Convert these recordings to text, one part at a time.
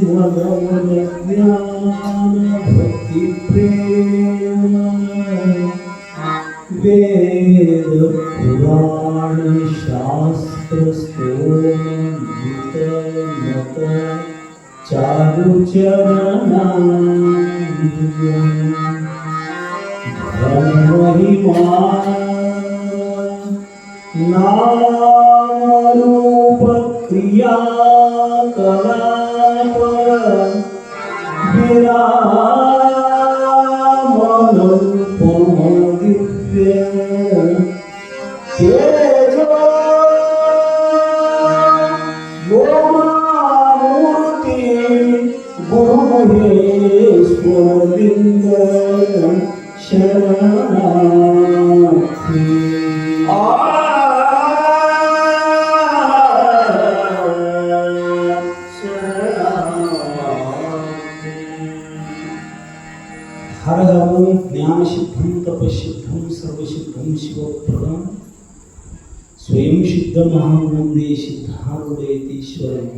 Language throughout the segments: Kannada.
मदन ज्ञान भक्ति प्रेम वेद पुराण शास्त्र स्तोम गीत मत चारु चरणा धर्म महिमा नाम रूप क्रिया कलाप विरामन रूपम दिव्य तेजो मूर्ति गुरु महेश्वर लिंग शरणार्थी हरहरं ज्ञानसिद्धं तपसिद्धं सर्वसिद्धं शिवप्रदं स्वयं सिद्धमहं वन्दे सिद्धारूಢಯತೀಶ್ವರಂ.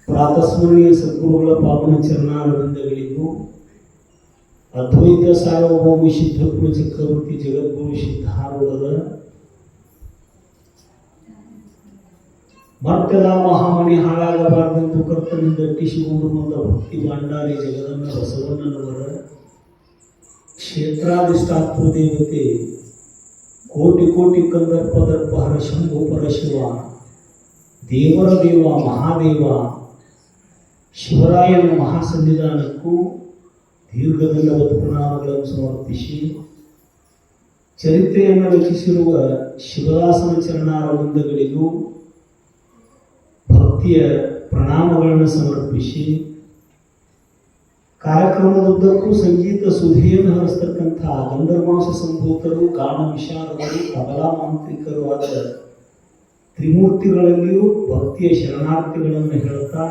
ಪ್ರಾತಸ್ಮರಣೀಯ ಸದ್ಗುರುಗಳ ಪಾವನ ಚರಣಾರವಿಂದಗಳಿಗೂ ಅದ್ವೈತ ಸಾರ್ವಭೌಮ ಸಿದ್ಧಗುರು ಚಕ್ರವರ್ತಿ ಜಗದ್ಗುರು ಸಿದ್ಧಾರೂಢರ ಮರ್ತ್ಯದ ಮಹಾಮಣಿ ಹಾಳಾಗಬಾರದೆಂದು ಕರ್ತನಿಂದ ಅಟ್ಟಿಸಿಕೊಂಡು ಬಂದ ಭಕ್ತಿ ಭಂಡಾರಿ ಜಗದನ್ನ ಬಸವಣ್ಣನವರ ಕ್ಷೇತ್ರಾಧಿಷ್ಠಾತೃ ದೇವತೆ ಕೋಟಿ ಕೋಟಿ ಕಂದರ್ಪ ದರ್ಪಹರ ಶಂಭು ಪರಶಿವ ದೇವರ ದೇವ ಮಹಾದೇವ ಶಿವರಾಯನ ಮಹಾಸನ್ನಿಧಾನಕ್ಕೂ ದೀರ್ಘದಂಡವತ್ ಪ್ರಣಾಮಗಳನ್ನು ಸಮರ್ಪಿಸಿ ಚರಿತ್ರೆಯನ್ನು ರಚಿಸಿರುವ ಶಿವದಾಸನ ಚರಣಾರವಿಂದಗಳಿಗೂ ಭಕ್ತಿಯ ಪ್ರಣಾಮಗಳನ್ನು ಸಮರ್ಪಿಸಿ ಕಾರ್ಯಕ್ರಮದುದ್ದಕ್ಕೂ ಸಂಗೀತ ಸುಧೆಯನ್ನು ಹರಿಸ್ತಕ್ಕಂಥ ಗಂಧರ್ವಾಂಶ ಸಂಭೂತರು ಗಾನ ವಿಶಾರದರು ತಬಲಾ ಮಾಂತ್ರಿಕರು ಆದ ತ್ರಿಮೂರ್ತಿಗಳಲ್ಲಿಯೂ ಭಕ್ತಿಯ ಶರಣಾರ್ಥಿಗಳನ್ನು ಹೇಳುತ್ತಾ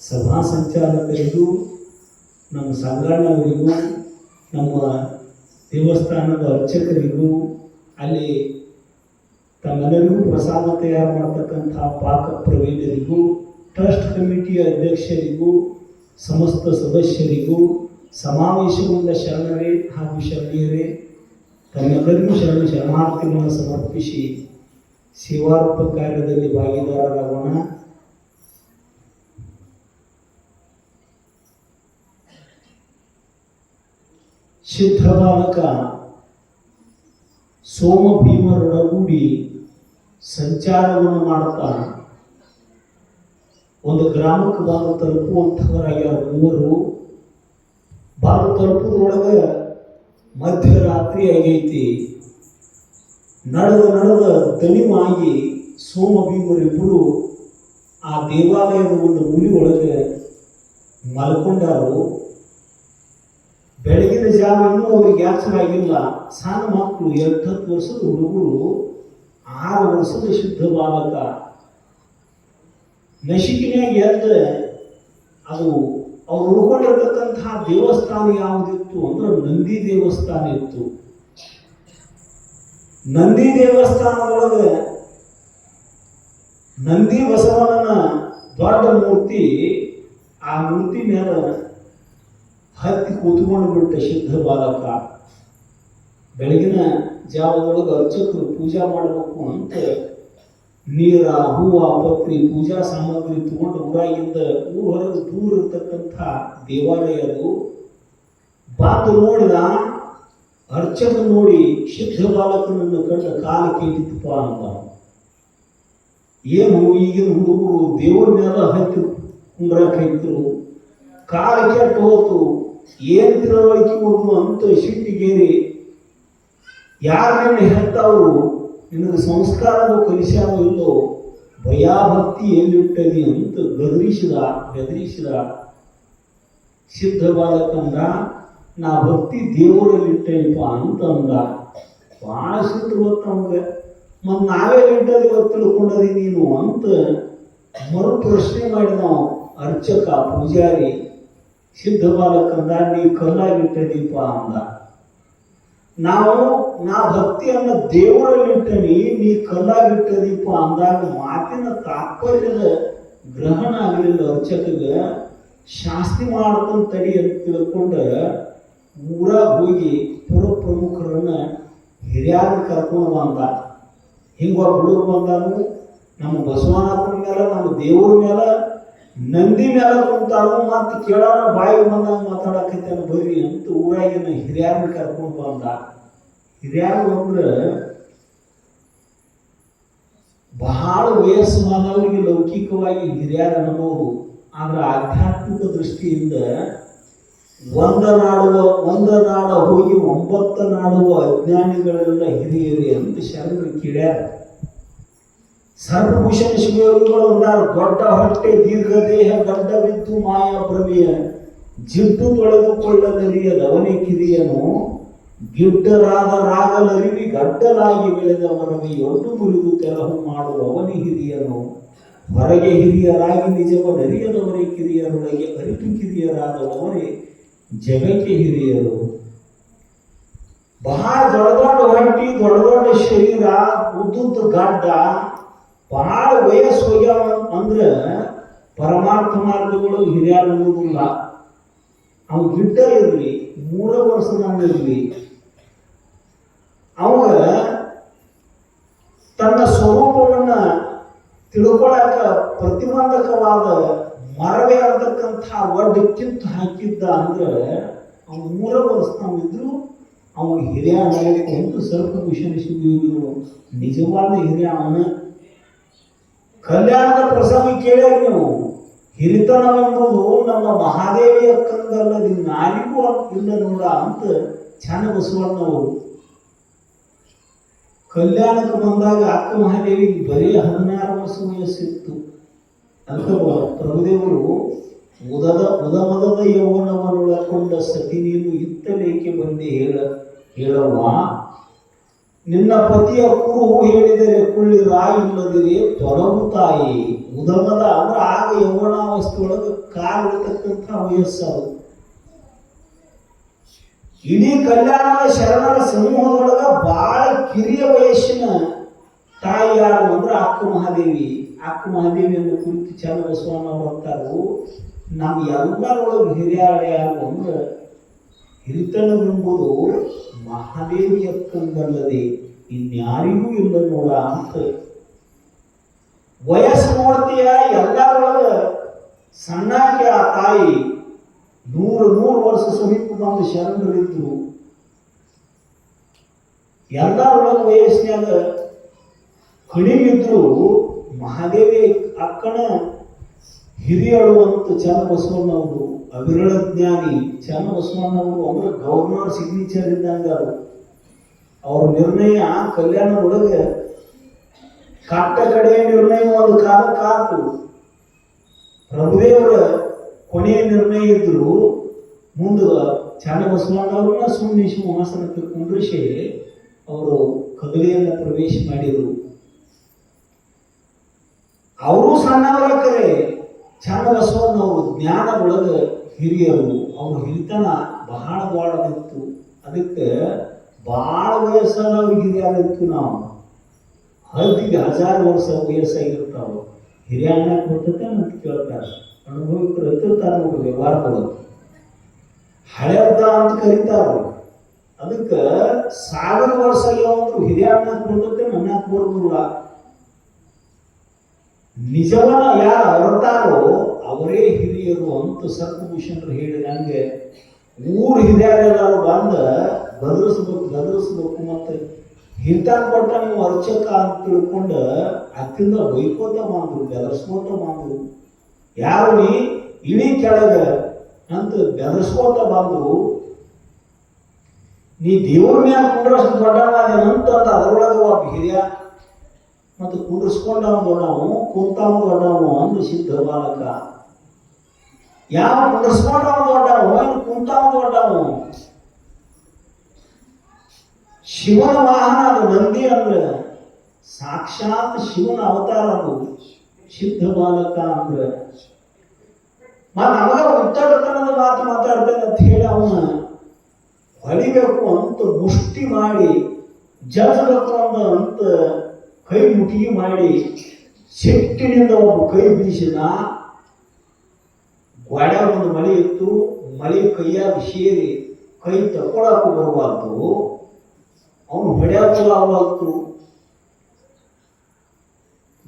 ಸಭಾ ಸಂಚಾಲಕರಿಗೂ ನಮ್ಮ ಸಂಗಣ್ಣವರಿಗೂ ನಮ್ಮ ದೇವಸ್ಥಾನದ ಅರ್ಚಕರಿಗೂ ಅಲ್ಲಿ ತಮ್ಮೆಲ್ಲರಿಗೂ ಪ್ರಸಾದ ತಯಾರು ಮಾಡತಕ್ಕಂಥ ಪಾಕ ಪ್ರವೀಣರಿಗೂ ಟ್ರಸ್ಟ್ ಕಮಿಟಿಯ ಅಧ್ಯಕ್ಷರಿಗೂ ಸಮಸ್ತ ಸದಸ್ಯರಿಗೂ ಸಮಾವೇಶಗೊಂಡ ಶರಣರೇ ಹಾಗೂ ಶರಣೀಯರೇ ತಮ್ಮೆಲ್ಲರಿಗೂ ಶರಣಾರ್ಥಿಗಳನ್ನು ಸಮರ್ಪಿಸಿ ಸೇವಾರೂಪ ಕಾರ್ಯದಲ್ಲಿ ಭಾಗಿದಾರರಾಗೋಣ. ಸಿದ್ಧ ಬಾಲಕ ಸೋಮ ಭೀಮರೊಡಗೂಡಿ ಸಂಚಾರವನ್ನು ಮಾಡುತ್ತಾ ಒಂದು ಗ್ರಾಮಕ್ಕೆ ಬಂದು ತಲುಪುವಂಥವರಾಗ್ಯಾರ ಮೂವರು. ಬಂದು ತಲುಪುದ್ರೊಳಗೆ ಮಧ್ಯರಾತ್ರಿ ಆಗೈತಿ. ನಡೆದ ದಣಿವಾಗಿ ಸೋಮ ಭೀಮರಿಬ್ಬರು ಆ ದೇವಾಲಯದ ಒಂದು ಮುನಿ ಒಳಗೆ ಮಲ್ಕೊಂಡಾರು. ಬೆಳಗಿನ ಜಾವ ಇನ್ನೂ ಅವ್ರಿಗೆ ಯಾಚರಾಗಿಲ್ಲ. ಸಣ್ಣ ಮಕ್ಕಳು 8-10 ವರ್ಷದ ಹುಡುಗರು, 6 ವರ್ಷದ ಶುದ್ಧ ಬಾಲಕ. ನಶಿಕಿನಾಗ ಎದ್ದ ಅದು ಅವ್ರು ಉಳ್ಕೊಂಡಿರ್ತಕ್ಕಂತಹ ದೇವಸ್ಥಾನ ಯಾವುದಿತ್ತು ಅಂದ್ರೆ ನಂದಿ ದೇವಸ್ಥಾನ ಇತ್ತು. ನಂದಿ ದೇವಸ್ಥಾನದೊಳಗೆ ನಂದಿ ಬಸವಣ್ಣನ ದೊಡ್ಡ ಮೂರ್ತಿ, ಆ ಮೂರ್ತಿ ಮೇಲೆ ಹತ್ತಿ ಕೂತ್ಕೊಂಡು ಬಿಟ್ಟ ಸಿದ್ಧ ಬಾಲಕ. ಬೆಳಗಿನ ಜಾವದೊಳಗೆ ಅರ್ಚಕರು ಪೂಜಾ ಮಾಡಬೇಕು ಅಂತ ನೀರ ಹೂವ ಪತ್ರಿ ಪೂಜಾ ಸಾಮಗ್ರಿ ತಗೊಂಡು ಊರಾಗಿಂದ ಊರು ಹೊರಗೆ ದೂರ ಇರ್ತಕ್ಕಂಥ ದೇವಾಲಯ ಅದು. ಬಾತು ನೋಡಿದ ಅರ್ಚಕ ನೋಡಿ ಸಿದ್ಧ ಬಾಲಕನನ್ನು ಕಂಡ ಕಾಲ ಕೇಳಿತಪ್ಪ ಅಂತ. ಏನು ಈಗಿನ ಹುಡುಗರು ದೇವರ ಮೇಲೆ ಹತ್ತಿ ಕುಂಡ್ರಾಕೈತರು, ಕಾಲ ಕೆಟ್ಟು ಹೋತು, ಏನು ತಿಳುವಳಿಕೆ ಹೋದು ಅಂತ ಸಿಟ್ಟಿಗೇರಿ ಯಾರನ್ನ ಹೆತ್ತವರು ನಿನಗೆ ಸಂಸ್ಕಾರವು ಕಲಿಸ್ಯಾವ ಇಲ್ಲೋ, ಭಯಾಭಕ್ತಿ ಎಲ್ಲಿಟ್ಟದಿ ಅಂತ ಬೆದರಿಸಿದ ಸಿದ್ಧ ಬಾಲಕಂದ. ನಾ ಭಕ್ತಿ ದೇವರಲ್ಲಿಟ್ಟೇನಪ್ಪ ಅಂತಂದ. ಭಾಳ ಸಿಟ್ಟು ಗೊತ್ತ ನಮ್ಗೆ. ಮತ್ತು ನಾವೇ ಇಟ್ಟದಿ ತಿಳ್ಕೊಂಡದಿ ನೀನು ಅಂತ ಮರು ಪ್ರಶ್ನೆ ಮಾಡಿದ ಅರ್ಚಕ ಪೂಜಾರಿ. ಸಿದ್ಧ ಬಾಲಕಂದ ನೀ ಕಲ್ಲಾಗಿಟ್ಟದೀಪ ಅಂದ. ನಾ ಭಕ್ತಿಯನ್ನು ದೇವರಲ್ಲಿಟ್ಟನಿ, ನೀ ಕಲ್ಲಾಗಿಟ್ಟದೀಪ ಅಂದಾಗ ಮಾತಿನ ತಾತ್ಪರ್ಯದ ಗ್ರಹಣ ಆಗಲಿಲ್ಲ ಅರ್ಚಕಗ. ಶಾಸ್ತಿ ಮಾಡ್ಕೊಂಡ್ ತಡಿ ಅಂತ ತಿಳ್ಕೊಂಡ ಊರಾಗ ಹೋಗಿ ಪುರ ಪ್ರಮುಖರನ್ನ ಹಿರಿಯಾರ ಕರ್ಕೊಂಡು ಬಂದ. ಹಿಂಗ ಹುಡುಗ ಬಂದಾನು, ನಮ್ಮ ಬಸವಣ್ಣನ ಮೇಲೆ, ನಮ್ಮ ದೇವ್ರ ಮೇಲೆ, ನಂದಿ ಮೇಲೆ ಕುಂತಾನು. ಮತ್ತೆ ಕೇಳೋಣ ಬಾಯಿ ಬಂದಾಗ ಮಾತಾಡಕೈತಾನ ಬರ್ರಿ ಅಂತ ಊರಾಗಿನ ಹಿರಿಯಾರನ್ನ ಕರ್ಕೊಂಡು ಬಂದ. ಹಿರಿಯಾರು ಅಂದ್ರೆ ಬಹಳ ವಯಸ್ಸಾದವರಿಗೆ ಲೌಕಿಕವಾಗಿ ಹಿರಿಯರ ಅನ್ನೋರು, ಆದ್ರೆ ಆಧ್ಯಾತ್ಮಿಕ ದೃಷ್ಟಿಯಿಂದ ಒಂದ ನಾಡ ಹೋಗಿ 9 ನಾಡುವ ಅಜ್ಞಾನಿಗಳೆಲ್ಲ ಹಿರಿಯರಿ ಅಂತ ಶರಣರು ಕೇಳ್ಯಾರ. ಸರ್ವಭೂಷಣ ಶಿವಯೋಗಿಗಳು ಅಂದಾರ, ದೊಡ್ಡ ಹೊಟ್ಟೆ ದೀರ್ಘ ದೇಹ ಗಡ್ಡ ಬಿದ್ದು ಮಾಯಾ ಭ್ರಮೆಯ ಜಿಡ್ಡು ತೊಳೆದುಕೊಳ್ಳಲರಿಯದವನೇ ಕಿರಿಯನು, ಗಿಡ್ಡರಾದ ರಾಗಲರಿವಿ ಗಡ್ಡಲಾಗಿ ಬೆಳೆದವರವಿ ಒಡ್ಡು ಮುರಿದು ತೆರಹು ಮಾಡುವವನೇ ಹಿರಿಯನು. ಹೊರಗೆ ಹಿರಿಯರಾಗಿ ನಿಜವನರಿಯದವರೇ ಕಿರಿಯರೊಳಗೆ ಅರಿತು ಕಿರಿಯರಾದವರೇ ಜಗಕ್ಕೆ ಹಿರಿಯರು. ಬಹಳ ದೊಡ್ಡ ದೊಡ್ಡ ಹೊಟ್ಟಿ, ದೊಡ್ಡ ದೊಡ್ಡ ಶರೀರ, ಉದ್ದುದ್ದ ಗಡ್ಡ, ಬಹಳ ವಯಸ್ಸು ಹೋಗ್ಯಾವ ಅಂದ್ರೆ ಪರಮಾರ್ಥ ಮಾರ್ಗಗಳು ಹಿರಿಯರು ಅನ್ನೋದಿಲ್ಲ. ಅವು ಗಿಡ್ಡ ಇರಲಿ, 3 ವರ್ಷದವನಿರಲಿ, ಅವಾಗ ತನ್ನ ಸ್ವರೂಪವನ್ನ ತಿಳ್ಕೊಳಕ ಪ್ರತಿಬಂಧಕವಾದ ಮರವೇ ಅಂತಕ್ಕಂಥ ಒಡ್ಡು ಕಿತ್ತು ಹಾಕಿದ್ದ ಅಂದ್ರೆ ಅವನು 3 ವರ್ಷದವನಿದ್ರು ಅವನು ಹಿರಿಯ ಒಂದು ಸರ್ವಭೂಷಣ ಶಿವಯೋಗಿಗಳು ನಿಜವಾದ ಹಿರಿಯ. ಅವನ ಕಲ್ಯಾಣದ ಪ್ರಸಂಗ ಕೇಳ್ಯಾರ ನೀವು. ಹಿರಿತನವೆಂಬುದು ನಮ್ಮ ಮಹಾದೇವಿಯ ಕಂದಲ್ಲದ ನಾಲಿಗೂ ಇಲ್ಲ ನೋಡ ಅಂತ ಚನ್ನ ಬಸವಣ್ಣವರು ಕಲ್ಯಾಣಕ್ಕೆ ಬಂದಾಗ ಅಕ್ಕ ಮಹಾದೇವಿಗೆ ಬರೀ 16 ವರ್ಷ ವಯಸ್ಸಿತ್ತು. ಅಂತ ಪ್ರಭುದೇವರು ಉದಮದದ ಯೌವನವನ್ನೊಳಕೊಂಡ ಸತಿ ನೀನು ಇತ್ತಲೇಕೆ ಬಂದೆ ಹೇಳವ್ವ, ನಿನ್ನ ಪತಿಯ ಕುರುಹು ಹೇಳಿದರೆ ಕುಳ್ಳಿರಾ ಇಲ್ಲದಿರೇ ತೊಲಗು ತಾಯಿ. ಉದಮದ ಅಂದ್ರೆ ಆಗ ಯೌವನಾವಸ್ಥೆಯೊಳಗೆ ಕಾಲಿಡ್ತಕ್ಕಂಥ ವಯಸ್ಸದು. ಇಡೀ ಕಲ್ಯಾಣದ ಶರಣರ ಸಮೂಹದೊಳಗ ಬಹಳ ಕಿರಿಯ ವಯಸ್ಸಿನ ತಾಯಿ ಯಾರು ಅಂದ್ರೆ ಅಕ್ಕ ಮಹಾದೇವಿ. ಅಕ್ಕ ಮಹಾದೇವಿಯನ್ನು ಕುರಿತು ಚನ್ನ ಬಸವಣ್ಣ ಅವರು ಅಂತಾರು, ನಮ್ಮ ಎಲ್ಲರೊಳಗೆ ಹಿರಿಯಾಳ ಯಾರು ಅಂದ್ರೆ ಹಿರಿತನವೆಂಬುದು ಮಹಾದೇವಿಯ ಕಂದಲ್ಲದೆ ಇನ್ಯಾರಿಗೂ ಇಲ್ಲ ನೋಡ ಅಂತ. ವಯಸ್ಸು ನೋಡ್ತೀಯ, ಎಲ್ಲರೊಳಗ ಸಣ್ಣಾಕೆ ಆ ತಾಯಿ 100 ವರ್ಷ ಸಮೀಪ ಬಂದು ಶರಣರಿದ್ರು. ಎಲ್ಲರೊಳಗ ವಯಸ್ಸಿನಾಗ ಕಡಿಮೆ ಇದ್ರು ಮಹಾದೇವಿ ಅಕ್ಕನ ಹಿರಿಯಳು ಅಂತ ಚನ್ನ ಬಸವಣ್ಣವರು. ಅವಿರಳ ಜ್ಞಾನಿ ಚನ್ನ ಬಸವಣ್ಣವರು ಅಂದ್ರೆ ಗವರ್ನರ್ ಸಿಗ್ನೇಚರ್ ಇದ್ದಂಗ. ಅವ್ರ ನಿರ್ಣಯ ಕಲ್ಯಾಣದೊಳಗೆ ಕಟ್ಟ ಕಡೆಯ ನಿರ್ಣಯ ಒಂದು ಕಾಲಕ್ಕಾತು. ಪ್ರಭುದೇವರ ಕೊನೆಯ ನಿರ್ಣಯ ಇದ್ರು. ಮುಂದೆ ಚನ್ನ ಬಸವಣ್ಣವ್ರನ್ನ ಸುಮ್ಮನೆ ಸಿಂಹಾಸನಕ್ಕೆ ಕುಂಡ್ರಿಸಿ ಅವರು ಕದಲಿಯನ್ನು ಪ್ರವೇಶ ಮಾಡಿದರು. ಅವರು ಸಣ್ಣವರಕ್ಕರೆ ಚನ್ನ ಬಸವಣ್ಣವರು ಜ್ಞಾನದೊಳಗೆ ಹಿರಿಯರು. ಅವ್ರ ಹಿರಿತನ ಬಹಳ ದೊಡ್ಡದಿತ್ತು. ಅದಕ್ಕೆ ಬಹಳ ವಯಸ್ಸಾದವ್ರಿಗೆ ಹಿರಿಯರಿತ್ತು. ನಾವು ಹದ್ದಿಗೆ 1000 ವರ್ಷ ವಯಸ್ಸಾಗಿರ್ತಾವ. ಹಿರಿಯ ಅಣ್ಣ ಕೊಡ್ತತೆ ಅಂತ ಕೇಳ್ತಾರೆ. ಅನುಭವಿಕರು ಎತ್ತಿರ್ತಾರೆ ನೋಡಿ ವ್ಯವಹಾರಗಳು. ಹಳೆದ ಅಂತ ಕರೀತಾರೆ. ಅದಕ್ಕೆ 1000 ವರ್ಷ ಆಗ್ಯಾವಂದ್ರು ಹಿರಿಯ ಅಣ್ಣ ಕೊಡ್ತತೆ, ಅನ್ನಕ್ಕೆ ಬರೋದಿಲ್ಲ. ನಿಜವನ್ನ ಯಾರು ಹೊರತಾರೋ ಅವರೇ ಹಿರಿಯರು ಅಂತ ಸರ್ವಭೂಷಣರು ಹೇಳಿದಂಗೆ ಊರು ಹಿರಿಯರೆಲ್ಲರೂ ಬಂದ ಗದರಿಸ್ಬೇಕು. ಮತ್ತೆ ಹಿರಿತನ ಕೊಟ್ಟ ನೀವು ಅರ್ಚಕ ಅಂತ ತಿಳ್ಕೊಂಡು ಅತ್ತಿಂದ ಬೈಕೋತ ಬಂದ್ರು, ಬೆದರ್ಸ್ಕೋತ ಬಂದ್ರು. ಯಾರು ನೀ ಇಳಿ ಕೆಳಗ ಅಂತ ಬೆದರ್ಸ್ಕೋತ ಬಂದ್ರು. ನೀ ದೇವ್ರ ಮ್ಯಾಲ ಕುಂಡ್ರಷ್ಟು ದೊಡ್ಡವಾದೇನಂತ ಅದರೊಳಗೆ ಒಬ್ಬ ಹಿರಿಯ ಮತ್ತು ಕುಂಡ್ರಿಸ್ಕೊಂಡವ ದೊಡ್ಡವನು, ಕುಂತವ ದೊಡ್ಡವನು ಅಂದು ಸಿದ್ಧ ಬಾಲಕ. ಯಾವ ಕುಂಡ್ರಿಸ್ಕೊಂಡವ ದೊಡ್ಡವನು, ಏನು ಕುಂತವ ದೊಡ್ಡವನು? ಶಿವನ ವಾಹನ ಅದು ನಂದಿ ಅಂದ್ರೆ ಸಾಕ್ಷಾತ್ ಶಿವನ ಅವತಾರ ಅದು ಸಿದ್ಧ ಬಾಲಕ ಅಂದ್ರೆ. ಮತ್ತು ನಮಗ ಉತ್ತರತನದ ಮಾತು ಮಾತಾಡ್ತೇನೆ ಅಂತ ಹೇಳಿ ಅವನ ಹೊಡಿಬೇಕು ಅಂತ ಮುಷ್ಟಿ ಮಾಡಿ ಜಜ್ಬೇಕು ಅಂತ ಕೈ ಮುಟ್ಟಿಗೆ ಮಾಡಿ ಸಿಟ್ಟಿನಿಂದ ಒಬ್ಬ ಕೈ ಬೀಸಿದ. ಗೋಡ್ಯಾಗ ಒಂದು ಮಳೆ ಇತ್ತು. ಮಳೆ ಕೈಯಾಗ ಸೇರಿ ಕೈ ತಕೊಳಕ್ಕೂ ಬರುವಾತು, ಅವನು ಹೊಡ್ಯಾಕೂ ಆಗವಾಗ್ತು.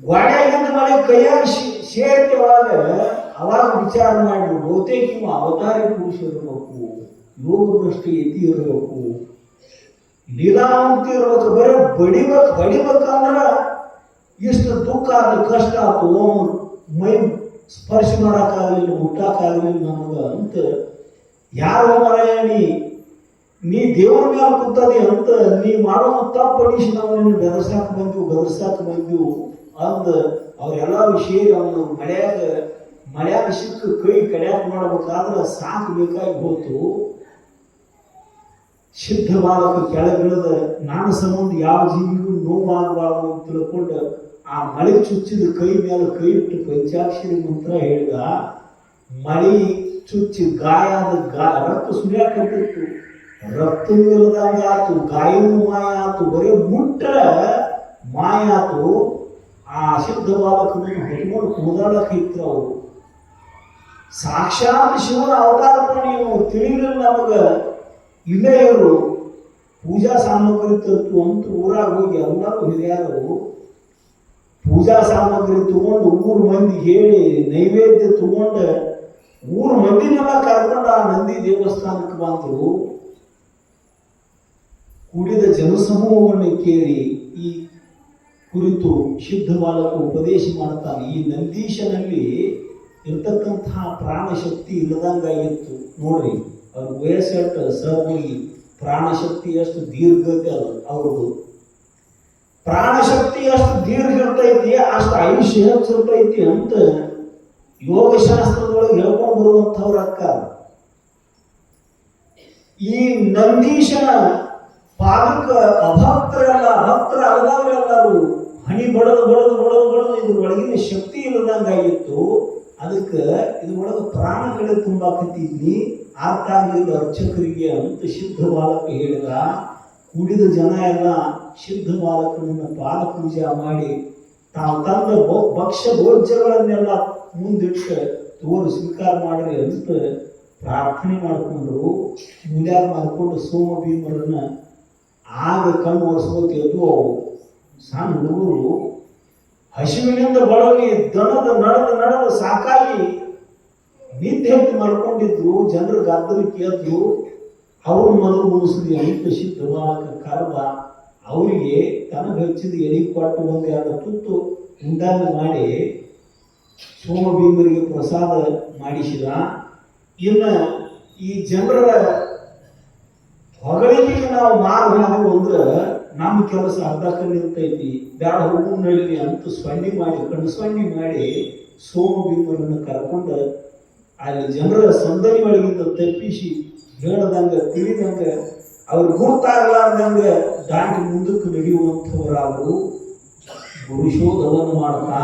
ಗೋಡ್ಯಾಗಿಂದ ಮಳೆ ಕೈಯಾಗ ಸೇರ್ತೇವಾಗ ಅವಾಗ ವಿಚಾರ ಮಾಡಿದ್ರು, ಬಹುತೇಕ ಇವ ಅವತಾರಿ ಪುರುಷ ಇರಬೇಕು, ಯೋಗ ದೃಷ್ಟಿ ಎತ್ತಿ ಇರಬೇಕು, ಲೀಲಾವಂತಿ ಇರ್ಬೇಕು. ಬರೀ ಹೊಡಿಬೇಕಂದ್ರ ಇಷ್ಟು ದುಃಖ ಆಯ್ತು, ಕಷ್ಟ ಆಯ್ತು, ಮೈ ಸ್ಪರ್ಶ ಮಾಡೋಕ್ಕಾಗಲಿಲ್ಲ, ಮುಟ್ಟಕ್ಕಾಗಲಿಲ್ಲ ನಮಗ ಅಂತ. ಯಾರೋ ಮರಾಯ ನೀ ದೇವ್ರ ಮೇಲೆ ಕೂತದಿ ಅಂತ ನೀ ಮಾಡೋ ತಪ್ಪಡಿಸಿ ನಾವು ನಿನ್ನ ಗದರ್ಸಾಕ ಬಂದೆವು ಅಂದ ಅವರೆಲ್ಲರೂ ಸೇರಿ ಅವನು ಮಳ್ಯಾಗ ಸಿಕ್ಕ ಕೈ ಕಡ್ಯಾಕ ಮಾಡ್ಬೇಕಾದ್ರೆ ಸಾಕು ಬೇಕಾಗಿ ಹೋತು. ಸಿದ್ಧ ಬಾಲಕ ಕೆಳಗಿಳಿದ ನನ್ನ ಸಂಬಂಧ ಯಾವ ಜೀವಿಗೂ ನೋವಾಗಬಾರ್ದು ಅಂತ ತಿಳ್ಕೊಂಡು ಆ ಮಳೆ ಚುಚ್ಚಿದ ಕೈ ಮೇಲೆ ಕೈ ಇಟ್ಟು ಪಂಚಾಕ್ಷರಿ ಮಂತ್ರ ಹೇಳಿದ. ಮಳಿ ಚುಚ್ಚಿ ರಕ್ತ ಸುರಿಯಾಕತ್ತಿತ್ತು, ರಕ್ತ ಇಲ್ಲದಂಗ ಆತು, ಗಾಯನೂ ಮಾಯ ಆತು, ಬರೀ ಮುಟ್ರ ಮಾಯ ಆತು. ಆ ಸಿದ್ಧ ಬಾಲಕನನ್ನು ಹೊತ್ಕೊಂಡು ಕುಣಿದಾಡಕ್ಕಿತ್ತು. ಅವರು ಸಾಕ್ಷಾತ್ ಶಿವನ ಅವತಾರ ನೀವು ತಿಳಿಲಿಲ್ಲ ನಮಗ. ಇಲ್ಲೇ ಇವರು ಪೂಜಾ ಸಾಮಗ್ರಿ ತರ್ತು ಅಂತ ಊರಾಗ ಹೋಗಿ ಎಲ್ಲರೂ ಹಿರಿಯರು ಪೂಜಾ ಸಾಮಗ್ರಿ ತಗೊಂಡು ಊರು ಮಂದಿ ಹೇಳಿ ನೈವೇದ್ಯ ತಗೊಂಡು ಊರು ಮಂದಿನೆಲ್ಲ ಕರ್ಕೊಂಡು ಆ ನಂದಿ ದೇವಸ್ಥಾನಕ್ಕೆ ಬಂದರು. ಕೂಡಿದ ಜನಸಮೂಹವನ್ನು ಕೇಳಿ ಈ ಕುರಿತು ಸಿದ್ಧ ಬಾಲಕ ಉಪದೇಶ ಮಾಡ್ತಾನೆ. ಈ ನಂದೀಶನಲ್ಲಿ ಇರ್ತಕ್ಕಂತಹ ಪ್ರಾಣಶಕ್ತಿ ಇಲ್ಲದಂಗಾಗಿತ್ತು ನೋಡ್ರಿ. ಅವ್ರ ವಯಸ್ಸೆಟ್ಟು ಸಹೋಗಿ ಪ್ರಾಣಶಕ್ತಿ ಎಷ್ಟು ದೀರ್ಘತೆ ಅದು ಅವ್ರದ್ದು. ಪ್ರಾಣಶಕ್ತಿ ಎಷ್ಟು ದೀರ್ಘ ಇರ್ತೈತಿ ಅಷ್ಟು ಆಯುಷ್ಯ ಹೆಚ್ಚಿರ್ತೈತಿ ಅಂತ ಯೋಗಶಾಸ್ತ್ರದೊಳಗೆ ಹೇಳ್ಕೊಂಡು ಬರುವಂಥವ್ರ ಅಕ್ಕ. ಈ ನಂದೀಶನ ಪಾದಕ ಭಕ್ತರ ಅಲ್ಲದವರೆಲ್ಲರೂ ಹಣಿ ಬಡದು ಇದ್ರ ಒಳಗಿನ ಶಕ್ತಿ ಇಲ್ಲದಂಗಾಗಿತ್ತು. ಅದಕ್ಕೆ ಇದ್ರೊಳಗೆ ಪ್ರಾಣಗಳೇ ತುಂಬಾಕತ್ತಿದ್ನಿ, ಅರ್ಥ ಆಗಲಿಲ್ಲ ಅರ್ಚಕರಿಗೆ ಅಂತ ಸಿದ್ಧ ಬಾಲಕ ಹೇಳಿದ. ಕೂಡಿದ ಜನ ಎಲ್ಲ ಸಿದ್ಧ ಬಾಲಕನನ್ನ ಪಾದ ಪೂಜೆ ಮಾಡಿ ತಾವು ತಂದ ಭಕ್ಷ್ಯ ಭೋಜ್ಯಗಳನ್ನೆಲ್ಲ ಮುಂದಿಟ್ಟು ತೋರು ಸ್ವೀಕಾರ ಮಾಡ್ರಿ ಅಂತ ಪ್ರಾರ್ಥನೆ ಮಾಡಿಕೊಂಡ್ರು. ಮೂಲ್ಯಾಗ ಮಾಡಿಕೊಂಡು ಸೋಮ ಭೀಮರನ್ನ ಆಗ ಕಣ್ಣು ಒರೆಸ್ಕೋತ ಎದ್ದು ಅವು ಸಣ್ಣ ಹುಡುಗರು ಹಸಿವಿನಿಂದ ಬಳಲಿ ನಡೆದು ಸಾಕಾಗಿ ನಿದ್ದೆ ಹೆತ್ತು ಮಾಡ್ಕೊಂಡಿದ್ರು. ಜನರು ಗದ್ದಲಕ್ಕೆ ಎದ್ದು ಅವ್ರ ಮೊದಲು ಮುಗಿಸಿದ್ವಿ ಅಂತ ಸಿದ್ಧ ಬಾಲಕ ಕರೆದ. ಅವರಿಗೆ ತನಗೆ ಹಚ್ಚಿದ ಎಡಿ ಕೊಟ್ಟು ಒಂದು ಎರಡು ತುತ್ತು ಉಂಡಾಗ ಮಾಡಿ ಸೋಮ ಭೀಮರಿಗೆ ಪ್ರಸಾದ ಮಾಡಿಸಿದ. ಇನ್ನು ಈ ಜನರ ಹೊಗಳಿಗೆ ನಾವು ಮಾರ್ಗವು ಅಂದ್ರೆ ನಮ್ಮ ಕೆಲಸ ಅರ್ಧಕ್ಕ ನಿರ್ತೈತಿ, ಬ್ಯಾಡ ಹೋಗು ನಡೀಲಿ ಅಂತ ಕಣ್ಣು ಸೊನ್ನೆ ಮಾಡಿ ಸೋಮ ಭೀಮರನ್ನು ಕರ್ಕೊಂಡು ಅಲ್ಲಿ ಜನರ ಸಂದಣಿ ಒಳಗಿಂದ ತಪ್ಪಿಸಿ ಹೇಳದಂಗ ತಿಳಿದಂಗ ಅವ್ರು ಗುರ್ತಾಗಲಾರ್ದಂಗ ದಾಟಿ ಮುಂದಕ್ಕೆ ನಡೆಯುವಂಥವರಾದರು. ಗುರುಶೋಧವನ್ನು ಮಾಡ್ತಾ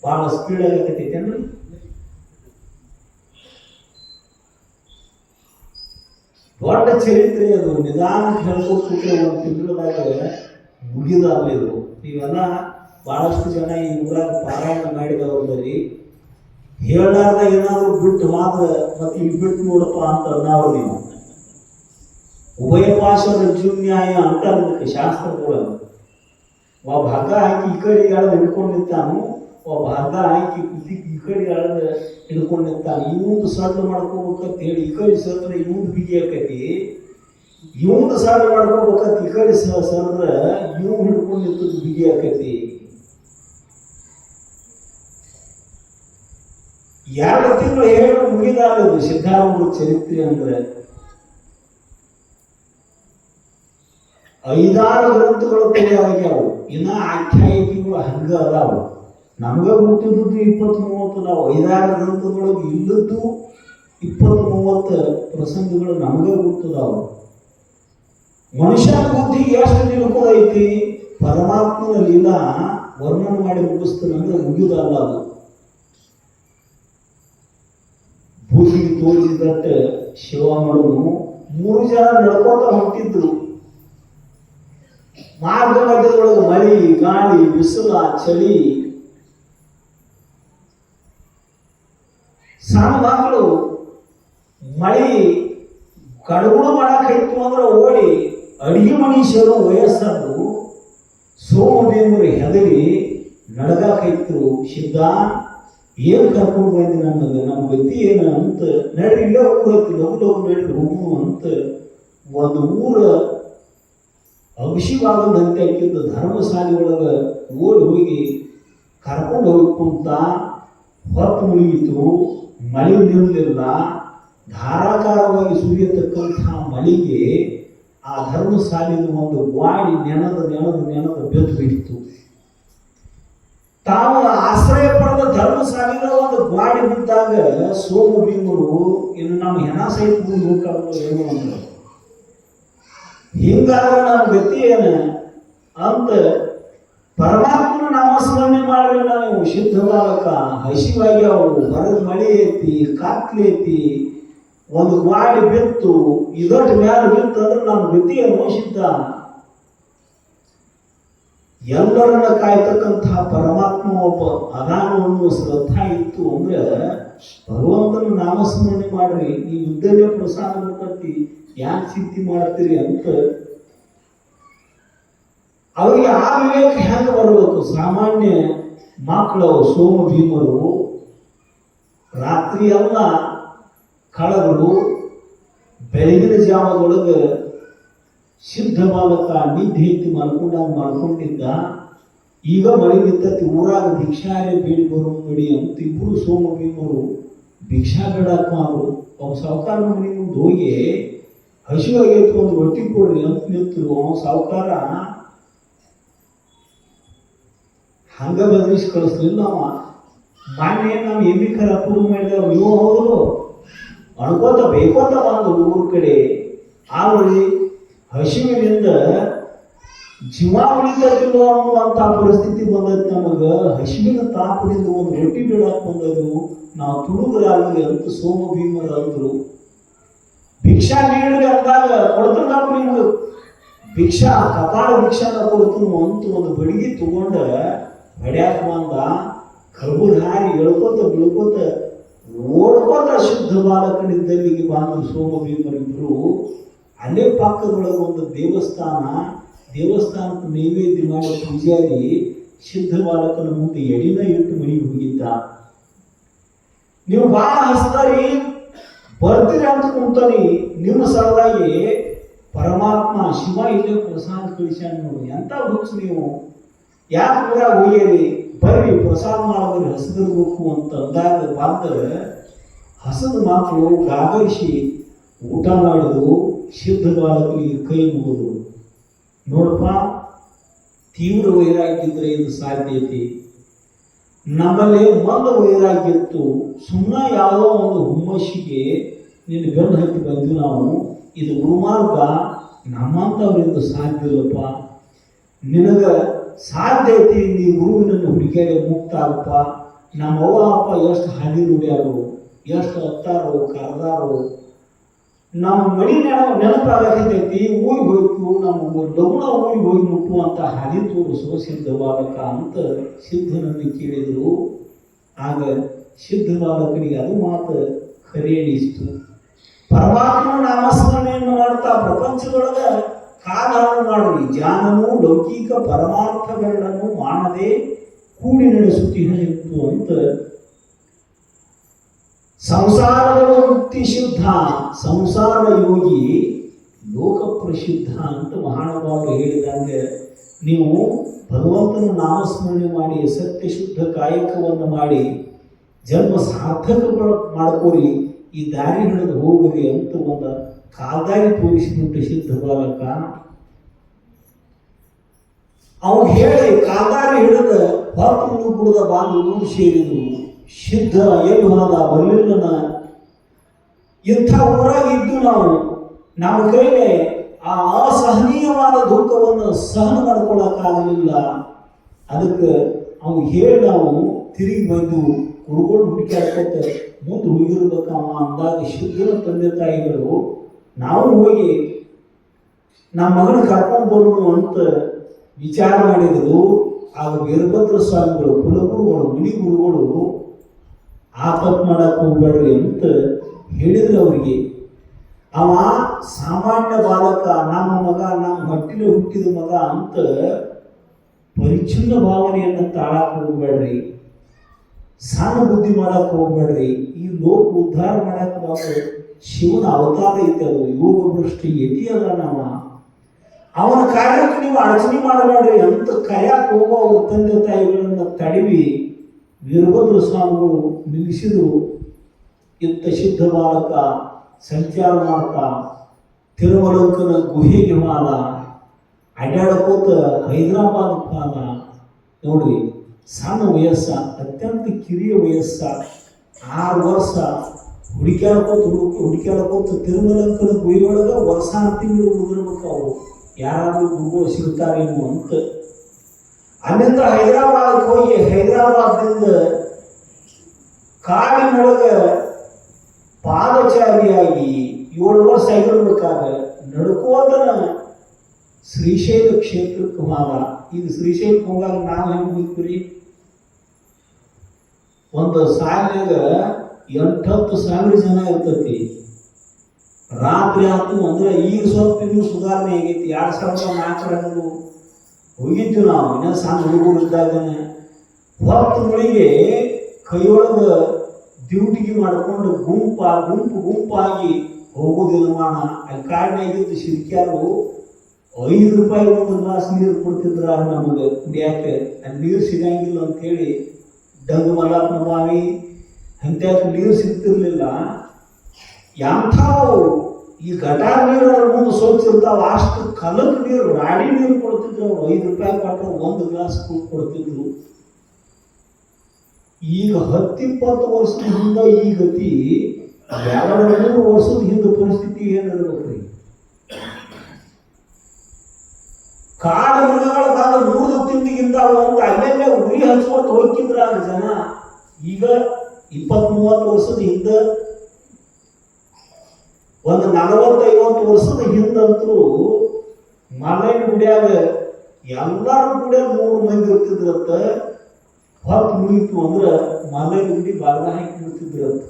ಭಾಳ ಸ್ಪೀಡ್ ಆಗತೈತೇನ್ರಿ. ದೊಡ್ಡ ಚರಿತ್ರೆ ಅದು. ನಿಧಾನಕ್ಕೆ ಹೇಳ್ಕೊಟ್ಬಿಟ್ರೆ ಒಂದು ತಿಂಗಳದಾಗ ಮುಗಿದಾಗಲಿ ಇದು. ನೀವೆಲ್ಲ ಭಾಳಷ್ಟು ಜನ ಈ ಊರಾಗ ಪಾರಾಯಣ ಮಾಡಿದವ್ರಲ್ಲಿ ಹೇಳಾರ್ದ ಏನಾದರೂ ಬಿಟ್ಟು ಮಾತ್ರ ಮತ್ತೆ ಇಲ್ಲಿ ಬಿಟ್ಟು ನೋಡಪ್ಪ ಅಂತ ಅನ್ನೋರು ನೀವು. ಉಭಯ ಪಾಶ ರಜ್ಜುನ್ಯಾಯ ಅಂತ ಅದಕ್ಕೆ ಶಾಸ್ತ್ರದೊಳಗೆ ಒಬ್ಬ ಹಗ್ಗ ಹಾಕಿ ಈ ಕಡೆ ಎಳೆದು ಹಿಡ್ಕೊಂಡು ನಿಂತಾನು, ಒಬ್ಬ ಹಗ್ಗ ಹಾಕಿ ಕುದಿಗೆ ಈ ಕಡೆ ಎಳೆದು ಹಿಡ್ಕೊಂಡು ನಿಂತಾನು. ಇವಂದು ಸಡ್ಲು ಮಾಡ್ಕೋಬೇಕಂತ ಹೇಳಿ ಈ ಕಡೆ ಸರಿದ್ರೆ ಇವಂದು ಬಿಗಿ ಆಕೈತಿ, ಇವಂದು ಸಡ್ಲು ಮಾಡ್ಕೋಬೇಕಂತ ಈ ಕಡೆ ಸರಿದ್ರೆ ಇವ್ ಹಿಡ್ಕೊಂಡು ನಿಂತದ್ದು ಬಿಗಿ ಆಕೈತಿ. 2 ತಿಂಗಳು ಹೇಳು ಮುಗಿದಾಗದು ಸಿದ್ಧಾರೂಢ ಚರಿತ್ರೆ ಅಂದ್ರೆ. 5-6 ಗ್ರಂಥಗಳು ತಯಾರಾಗ್ಯಾವು. ಇನ್ನ ಆಖ್ಯಾಯಿಕೆಗಳು ಹಂಗ ಅದಾವು. ನಮ್ಗೆ ಗೊತ್ತಿದ್ದು 20-30 ಅದಾವು. 5-6 ಗ್ರಂಥದೊಳಗೆ ಇಲ್ಲದ್ದು 20-30 ಪ್ರಸಂಗಗಳು ನಮ್ಗೆ ಗೊತ್ತದಾವು. ಮನುಷ್ಯನ ಬುದ್ಧಿ ಎಷ್ಟು ನಿಲ್ಕೋದೈತಿ, ಪರಮಾತ್ಮನ ಲೀಲಾ ವರ್ಣನೆ ಮಾಡಿ ಮುಗಿಸ್ತಾನಂದ್ರೆ ಮುಗಿದಲ್ಲ ಅದು. ಬುದ್ಧಿಗೆ ತೋರಿಸಿದಟ್ಟು ಶಿವ ಮಾಡೋನು 3 ಜನ ನಡ್ಕೋತ ಹೊಂಟಿದ್ರು. ಮಾರ್ಗ ಮಧ್ಯದೊಳಗೆ ಮಳಿ, ಗಾಳಿ, ಬಿಸಿಲ, ಚಳಿ ಸಣ್ಣ ಮಕ್ಕಳು ಮಳಿ ಕಡುಗುಡು ಮಾಡಾಕೈತು ಅಂದ್ರೆ ಓಡಿ ಅಡಿಗೆ ಮನುಷ್ಯರು ವಯಸ್ಸರು ಸೋಮದೇವರು ಹೆದರಿ ನಡಗಾಕೈತರು. ಸಿದ್ಧ ಏನು ಕರ್ಕೊಂಡು ಬಂದಿ ನಮಗೆ, ನಮ್ಮ ಗತಿ ಏನು ಅಂತ, ನಡ್ರಿ ಇಲ್ಲೇ ಹೋಗ್ಬೇಕು, ಲಘು ಲಘು ನಡ್ರಿ ಹೋಗು ಅಂತ ಒಂದು ಊರ ಅಭಿಷೇಕವಾಗದಂತೆ ಹಾಕಿದ್ದು ಧರ್ಮಶಾಲೆ ಒಳಗೆ ಓಡಿ ಹೋಗಿ ಕರ್ಕೊಂಡು ಹೋಗ್ಕೊಂತ ಹೊತ್ತು ಮುಳುಗಿತು. ಮಳೆ ನಿಲ್ಲಲಿಲ್ಲ. ಧಾರಾಕಾರವಾಗಿ ಸುರಿಯತಕ್ಕಂಥ ಮಳೆಗೆ ಆ ಧರ್ಮಶಾಲೆಯ ಒಂದು ಗಾಡಿ ನೆನದ ಬೆದ್ದು ಬಿಟ್ಟಿತು. ತಾವು ಆಶ್ರಯ ಪಡೆದ ಧರ್ಮಶಾಲೆಯ ಒಂದು ಗಾಡಿ ಬಿದ್ದಾಗ ಸೋಮ ಭೀಮರು ಇನ್ನು ನಮ್ಮ ಹೆಣ ಸಹಿತ ಹೋಗ್ತಾರೆ ಏನು ಅಂದ್ರೆ ಹಿಂಗಾದ್ರೆ ನಮ್ಮ ಗತಿ ಏನು ಅಂತ ಪರಮಾತ್ಮನ ನಾಮಸ್ಮರಣೆ ಮಾಡ್ರಿ. ನಾವು ಸಿದ್ಧ ಬಾಲಕ ಹಸಿವಾಗಿ ಅವು ಹೊರಗೆ ಮಳೆ ಐತಿ, ಕಾತ್ಲಿ ಐತಿ, ಒಂದು ಗಾಡಿ ಬಿತ್ತು, ಇದೊಟ್ಟು ಮ್ಯಾಲ ಬಿತ್ತು ಅಂದ್ರೆ ನಮ್ಮ ಗತಿ ಏನು ಸಿದ್ಧ. ಎಲ್ಲರನ್ನ ಕಾಯ್ತಕ್ಕಂತಹ ಪರಮಾತ್ಮ ಒಬ್ಬ ಅದಾನು ಅನ್ನುವ ಶ್ರದ್ಧಾ ಇತ್ತು ಅಂದ್ರೆ ಭಗವಂತನ ನಾಮಸ್ಮರಣೆ ಮಾಡ್ರಿ, ಈ ಯುದ್ಧವೇ ಪ್ರಸಾದ ಬರ್ತತಿ, ಯಾಕೆ ಚಿಂತೆ ಮಾಡ್ತೀರಿ ಅಂತ ಅವರಿಗೆ ಆ ವಿವೇಕ ಹೆಂಗೆ ಬರಬೇಕು. ಸಾಮಾನ್ಯ ಮಕ್ಕಳು ಸೋಮ ಭೀಮರು ರಾತ್ರಿ ಎಲ್ಲ ಕಳಗಳು ಬೆಳಗಿನ ಜಾವದೊಳಗೆ ಸಿದ್ಧ ಬಾಲಕ ನಿದ್ದೆ ಎತ್ತಿ ಮಲ್ಕೊಂಡಿದ್ದ. ಈಗ ಮಳೆ ನಿಂತತಿ, ಊರಾಗ ಭಿಕ್ಷಾರೆ ಬೇಡಿ ಬಡಿ ಅಂತ ಇಬ್ಬರು ಸೋಮ ಭೀಮರು ಭಿಕ್ಷಾ ಬೇಡಪ್ಪ ಅವರು ಅವ ಸಾವುಕಾರ ಮನೆ ಮುಂದೆ ಹೋಗಿ ಹಸಿವಾಗೈತು ಒಂದು ರೊಟ್ಟಿ ಕೊಡ್ರಿ ಅಂತ ನಿಂತರು. ಅವ ಸಾವುಕಾರ ಹಂಗ ಬದಲಿಸಿ ಕಳಿಸ್ಲಿಲ್ಲ. ಅವ ಮಾನ್ಯ ನಮ್ಮ ಎಮ್ಮಿಕರ ಅಪ್ರೂವ್ ಮಾಡಿದ ನೀವು ಹೋದ್ರು ಅನ್ಕೋತ ಬೇಕೋತ ಬಂದು ಊರ ಕಡೆ ಆವಳಿ ಹಸಿವಿನಿಂದ ಜೀವ ಉಳಿತದಿಲ್ಲ ಅನ್ನುವಂಥ ಪರಿಸ್ಥಿತಿ ಬಂದೈತಿ. ನಮಗೆ ಹಸಿವಿನ ತಾಪದಿಂದ ಒಂದು ರೊಟ್ಟಿ ಬಿಡಾಕ್ ಬಂದದು, ನಾವು ತುಡುಗರಾಗಲಿ ಅಂತ ಸೋಮ ಭೀಮರು ಅಂದರು. ಭಿಕ್ಷಾ ನೀಡ್ರಿ ಅಂದಾಗ ಕೊಡ್ತಾರ ನಿಮ್ಗೆ ಭಿಕ್ಷಾ, ಕಪಾಳ ಭಿಕ್ಷಾನ ಕೊಡ್ತೀನಿ ಅಂತ ಒಂದು ಬಡಿಗೆ ತಗೊಂಡ ಹೊಡ್ಯಾಕ ಬಂದ. ಕರ್ಬೂರ್ ಹಾರಿ ಎಳ್ಕೋತ ಬೀಳ್ಕೋತ ಓಡ್ಕೋತ ಶುದ್ಧ ಬಾಲಕನಿದ್ದಲ್ಲಿಗೆ ಬಂದರು ಸೋಮ ಭೀಮರಿಬ್ಬರು. ಅಲ್ಲೇ ಪಕ್ಕದೊಳಗೆ ಒಂದು ದೇವಸ್ಥಾನಕ್ಕೆ ನೈವೇದ್ಯ ಮಾಡೋ ಪೂಜಾರಿ ಸಿದ್ಧ ಬಾಲಕನ ಮುಂದೆ ಎಡಿನ ಇಟ್ಟು ಮನೆಗೆ ಹೋಗಿದ್ದ. ನೀವು ಭಾಳ ಹಸ್ತಾರಿ ಬರ್ತೀರಿ ಅಂತ ಕುಂತಾನಿ, ನಿಮ್ಮ ಸಲುವಾಗಿ ಪರಮಾತ್ಮ ಶಿವ ಇಲ್ಲೇ ಪ್ರಸಾದ ಕಳಿಸ್ಯಾನ ನೋಡಿ, ಎಂತ ಹುಚ್ಚು ನೀವು, ಯಾಕೆ ಊರಾಗ ಹೋಗ್ಯರಿ, ಬರ್ರಿ ಪ್ರಸಾದ ಮಾಡಿದ್ರೆ ಹಸದಿರ್ಬೇಕು ಅಂತ ಅಂದಾಗ ಬಂದರೆ ಹಸದ ಮಕ್ಕಳು ಗಾಗರಿಸಿ ಊಟ ಮಾಡಿದ್ರು. ಸಿದ್ಧ ಬಾಲಕನಿಗೆ ಕೈ ಮುಗಿದು ನೋಡಪ್ಪ, ತೀವ್ರ ವೈರಾಗ್ಯಿದ್ರೆ ಇದು ಸಾಧ್ಯತೆ. ನಮ್ಮಲ್ಲಿ ಮೊದಲು ವೈರಾಗ್ಯಿತ್ತು, ಸುಮ್ಮನೆ ಯಾವುದೋ ಒಂದು ಹುಮ್ಮಸ್ಸಿಗೆ ನಿನ್ನ ಬೆನ್ನು ಹತ್ತಿ ಬಂದ್ವಿ ನಾವು, ಇದು ಗುರುಮಾರ್ಗ ನಮ್ಮಂಥವ್ರಿಂದ ಸಾಧ್ಯ ಇಲ್ಲಪ್ಪ, ನಿನಗೆ ಸಾಧ್ಯ ಐತಿ, ನೀ ಗುರುವಿನನ್ನು ಹುಡುಕಿಯಾಗ ಮುಕ್ತ ಆಗಪ್ಪ. ನಮ್ಮ ಅವ್ವ ಅಪ್ಪ ಎಷ್ಟು ಹಾದಿ ನುಡಿಯಾರು, ಎಷ್ಟು ಹತ್ತಾರೋ ಕರೆದಾರೋ, ನಮ್ಮ ಮಡಿ ನೆನಪಾಗತೈತಿ, ಊರಿಗೆ ಹೋಯ್ತು, ನಮ್ಮ ಲಗುಣ ಊರಿಗೆ ಹೋಗಿ ಮುಟ್ಟುವಂಥ ಹಾದಿ ತೋರಿಸೋ ಸಿದ್ಧ ಬಾಲಕ ಅಂತ ಸಿದ್ಧನನ್ನು ಕೇಳಿದರು. ಆಗ ಸಿದ್ಧ ಬಾಲಕನಿಗೆ ಅದು ಮಾತು ಖರೆ ಅನಿಸ್ತು. ಪರಮಾತ್ಮ ನಾಮಸ್ಮರಣೆಯನ್ನು ಮಾಡ್ತಾ ಪ್ರಪಂಚದೊಳಗೆ ಕಾಲಹರಣ ಮಾಡ್ರಿ, ಜ್ಞಾನನು ಲೌಕಿಕ ಪರಮಾರ್ಥಗಳನ್ನು ಮಾಡದೆ ಕೂಡಿ ನಡೆಸುತ್ತಿತ್ತು ಅಂತ. ಸಂಸಾರದ ಮುಕ್ತಿ ಸಿದ್ಧ, ಸಂಸಾರ ಯೋಗಿ ಲೋಕ ಪ್ರಸಿದ್ಧ ಅಂತ ಮಹಾನುಭಾವರು ಹೇಳಿದಂಗೆ ನೀವು ಭಗವಂತನ ನಾಮಸ್ಮರಣೆ ಮಾಡಿ ಸತ್ಯ ಶುದ್ಧ ಕಾಯಕವನ್ನು ಮಾಡಿ ಜನ್ಮ ಸಾರ್ಥಕ ಮಾಡ್ಕೋರಿ, ಈ ದಾರಿ ಹಿಡಿದು ಹೋಗ್ರಿ ಅಂತ ಒಂದು ಕಾಲ್ದಾರಿ ತೋರಿಸಿಬಿಟ್ಟು ಸಿದ್ಧ ಬಾಲಕ ಅವ್ನು ಹೇಳಿ ಕಾಲ್ದಾರಿ ಹಿಡಿದ ಹೊತ್ತು ಕುಡಿದ ಬಾಂಧು ಊರು ಸೇರಿದ್ರು. ಸಿದ್ಧ ಎಲ್ಲಿ ಹೋದ ಬರಲಿಲ್ಲ. ಇಂಥ ಊರಾಗ ಇದ್ದು ನಾವು ನಮ್ಮ ಕೈಗೆ ಆ ಅಸಹನೀಯವಾದ ದುಃಖವನ್ನು ಸಹನ ಮಾಡ್ಕೊಳ್ಳೋಕ್ಕಾಗಲಿಲ್ಲ. ಅದಕ್ಕೆ ಅವ್ನು ಹೇಳಿ ನಾವು ತಿರುಗಿ ಬಂದು ಹುಡುಕೊಂಡು ಹುಡುಕಾಡ್ಕೊತ ಮುಂದೆ ಹೋಗಿರ್ಬೇಕು ಅವ ಅಂದಾಗ ಸಿದ್ಧನ ತಂದೆ ತಾಯಿಗಳು ನಾವು ಹೋಗಿ ನಮ್ಮ ಮಗನ ಕರ್ಕೊಂಡು ಬರೋಣ ಅಂತ ವಿಚಾರ ಮಾಡಿದರು. ಆಗ ವೀರಭದ್ರ ಸ್ವಾಮಿಗಳು, ಕುಲಗುರುಗಳು, ಮುನಿ ಗುರುಗಳು ಆಪತ್ ಮಾಡಕ್ಕೆ ಹೋಗ್ಬೇಡ್ರಿ ಅಂತ ಹೇಳಿದ್ರು ಅವರಿಗೆ. ಅವ ಸಾಮಾನ್ಯ ಬಾಲಕ, ನಮ್ಮ ಮಗ, ನಮ್ಮ ಹೊಟ್ಟಿಲೆ ಹುಟ್ಟಿದ ಮಗ ಅಂತ ಪರಿಚ್ಛಿನ್ನ ಭಾವನೆಯನ್ನು ತಾಳಕ್ಕೆ ಹೋಗ್ಬೇಡ್ರಿ, ಸಣ್ಣ ಬುದ್ಧಿ ಮಾಡಕ್ಕೆ ಹೋಗ್ಬೇಡ್ರಿ. ಈ ಲೋಕ ಉದ್ಧಾರ ಮಾಡಕ್ಕೆ ಬಂದು ಶಿವನ ಅವತಾರ ಐತೆ, ಅದು ಯೋಗ ದೃಷ್ಟಿ ಯತಿ ಅದ. ಅವನ ಕಾರ್ಯಕ್ಕೆ ನೀವು ಅಡಚಣೆ ಮಾಡಬೇಡ್ರಿ ಅಂತ ಕರೆಯಕ್ಕೆ ಹೋಗೋ ಅವ್ರ ತಂದೆ ತಾಯಿಗಳನ್ನ ತಡವಿ ವೀರಭದ್ರ ಸ್ವಾಮಿಗಳು ನಿಲ್ಲಿಸಿದ್ರು. ಇತ್ತ ಸಿದ್ಧ ಬಾಲಕ ಸಂಚಾರ ಮಾಡ್ತಾ ತಿರುಮಲಂಕನ ಗುಹೆಗೆ ಮಾದ, ಅಡ್ಡಾಡಕೋತ ಹೈದರಾಬಾದ್ ಪಾದ. ನೋಡ್ರಿ, ಸಣ್ಣ ವಯಸ್ಸ, ಅತ್ಯಂತ ಕಿರಿಯ ವಯಸ್ಸ, 6 ವರ್ಷ ಹುಡುಕ್ಯಾಡ್ಕೋತ ತಿರುಮಲಂಕನ ಗುಹೆ ಒಳಗೆ ವರ್ಷಾಂತಿಗಳು ಉಳಿದಿರ್ಬೇಕು. ಅವರು ಯಾರಾದರೂ ಗುರುಗಳು ಸಿಗ್ತಾರೇನು ಅಂತ ಅಲ್ಲಿಂದ ಹೈದರಾಬಾದ್ಗೆ ಹೋಗಿ, ಹೈದರಾಬಾದ್ನಿಂದ ಕಾಡಿನೊಳಗೆ ಪಾದಚಾರಿಯಾಗಿ 7 ವರ್ಷ ಆಗಿರ್ಬೇಕಾದ್ರೆ ನಡ್ಕೋತನ ಶ್ರೀಶೈಲ ಕ್ಷೇತ್ರಕ್ಕೆ ಹೋದ. ಈಗ ಶ್ರೀಶೈಲಕ್ಕೆ ಹೋಗಾಗ ನಾವು ಹೆಂಗೆ ಹೋಗ್ತೀವಿ? ಒಂದು ಸಾಲಿನಾಗ 8-10 ಜನ ಇರ್ತೈತಿ. ರಾತ್ರಿ ಆಯ್ತು ಅಂದ್ರೆ ಈಗ ಸ್ವಲ್ಪ ಇನ್ನೂ ಸುಧಾರಣೆ ಆಗೈತಿ. 2004 ಹೋಗಿದ್ವಿ ನಾವು, ಇನ್ನೂ ಸಣ್ಣ ಹುಡುಗರು ಇದ್ದಾಗನೆ. ಹೊತ್ತುಗಳಿಗೆ ಕೈಯೊಳಗೆ ಡ್ಯೂಟಿಗೆ ಮಾಡಿಕೊಂಡು ಗುಂಪಾಗಿ ಹೋಗೋದಿಲ್ಲ ಮಾಡ. ಅಲ್ಲಿ ಕಾಡಿನಾಗಿದ್ದು ಶಿರ್ಕ್ಯಾರು 5 ರೂಪಾಯಿ ಒಂದು ಗ್ಲಾಸ್ ನೀರು ಕೊಡ್ತಿದ್ರ ನಮಗೆ ಕುಡಿಯಾಕೆ. ಅಲ್ಲಿ ನೀರು ಸಿಗಂಗಿಲ್ಲ ಅಂತೇಳಿ ಡಂಗು ಮಲ್ಲಪ್ಪನ ಬಾವಿ ಅಂತ್ಯಾಕೆ ನೀರು ಸಿಗ್ತಿರ್ಲಿಲ್ಲ. ಎಂಥವು ಈ ಗಟಾರ ನೀರು ಅವ್ರ ಮುಂದೆ ಸೋಚಿರ್ತಾವ, ಅಷ್ಟು ಕಲಕ್ ನೀರು, ರಾಡಿ ನೀರು ಕೊಡ್ತಿದ್ರು. ಅವ್ರು 5 ರೂಪಾಯಿ ಕೊಟ್ಟರೆ 1 ಗ್ಲಾಸ್ ಕೊಡ್ತಿದ್ರು. ಈಗ 10-20 ವರ್ಷದ ಹಿಂದೆ ಈ ಗತಿ, 2-3 ವರ್ಷದ ಹಿಂದೆ ಪರಿಸ್ಥಿತಿ ಏನಿರ್ಬೇಕ್ರಿ? ಕಾಡು ಮನೆಗಳ ಕಾಲ 3 ತಿಂಡಿಗಿಂತ ಅಂತ ಅಲ್ಲೆಲ್ಲೇ ಉರಿ ಹಚ್ಕೊಟ್ಟು ಹೋಗಿದ್ರ ಜನ. ಈಗ 20-30 ವರ್ಷದ ಹಿಂದೆ, ಒಂದು 40-50 ವರ್ಷದ ಹಿಂದಂತರೂ ಮಲೆಯ ಗುಡಿಯಾಗ ಎಲ್ಲರೂ ಕೂಡ 3 ಮಂದಿ ಇರ್ತಿದ್ರತ್ತ. ಹೊತ್ತು ಮುಗಿತು ಅಂದ್ರೆ ಮಲೆಯ ಗುಡಿ ಬಾಗ ಹಾಕಿ ಬಿಡ್ತಿದ್ರತ್ತ.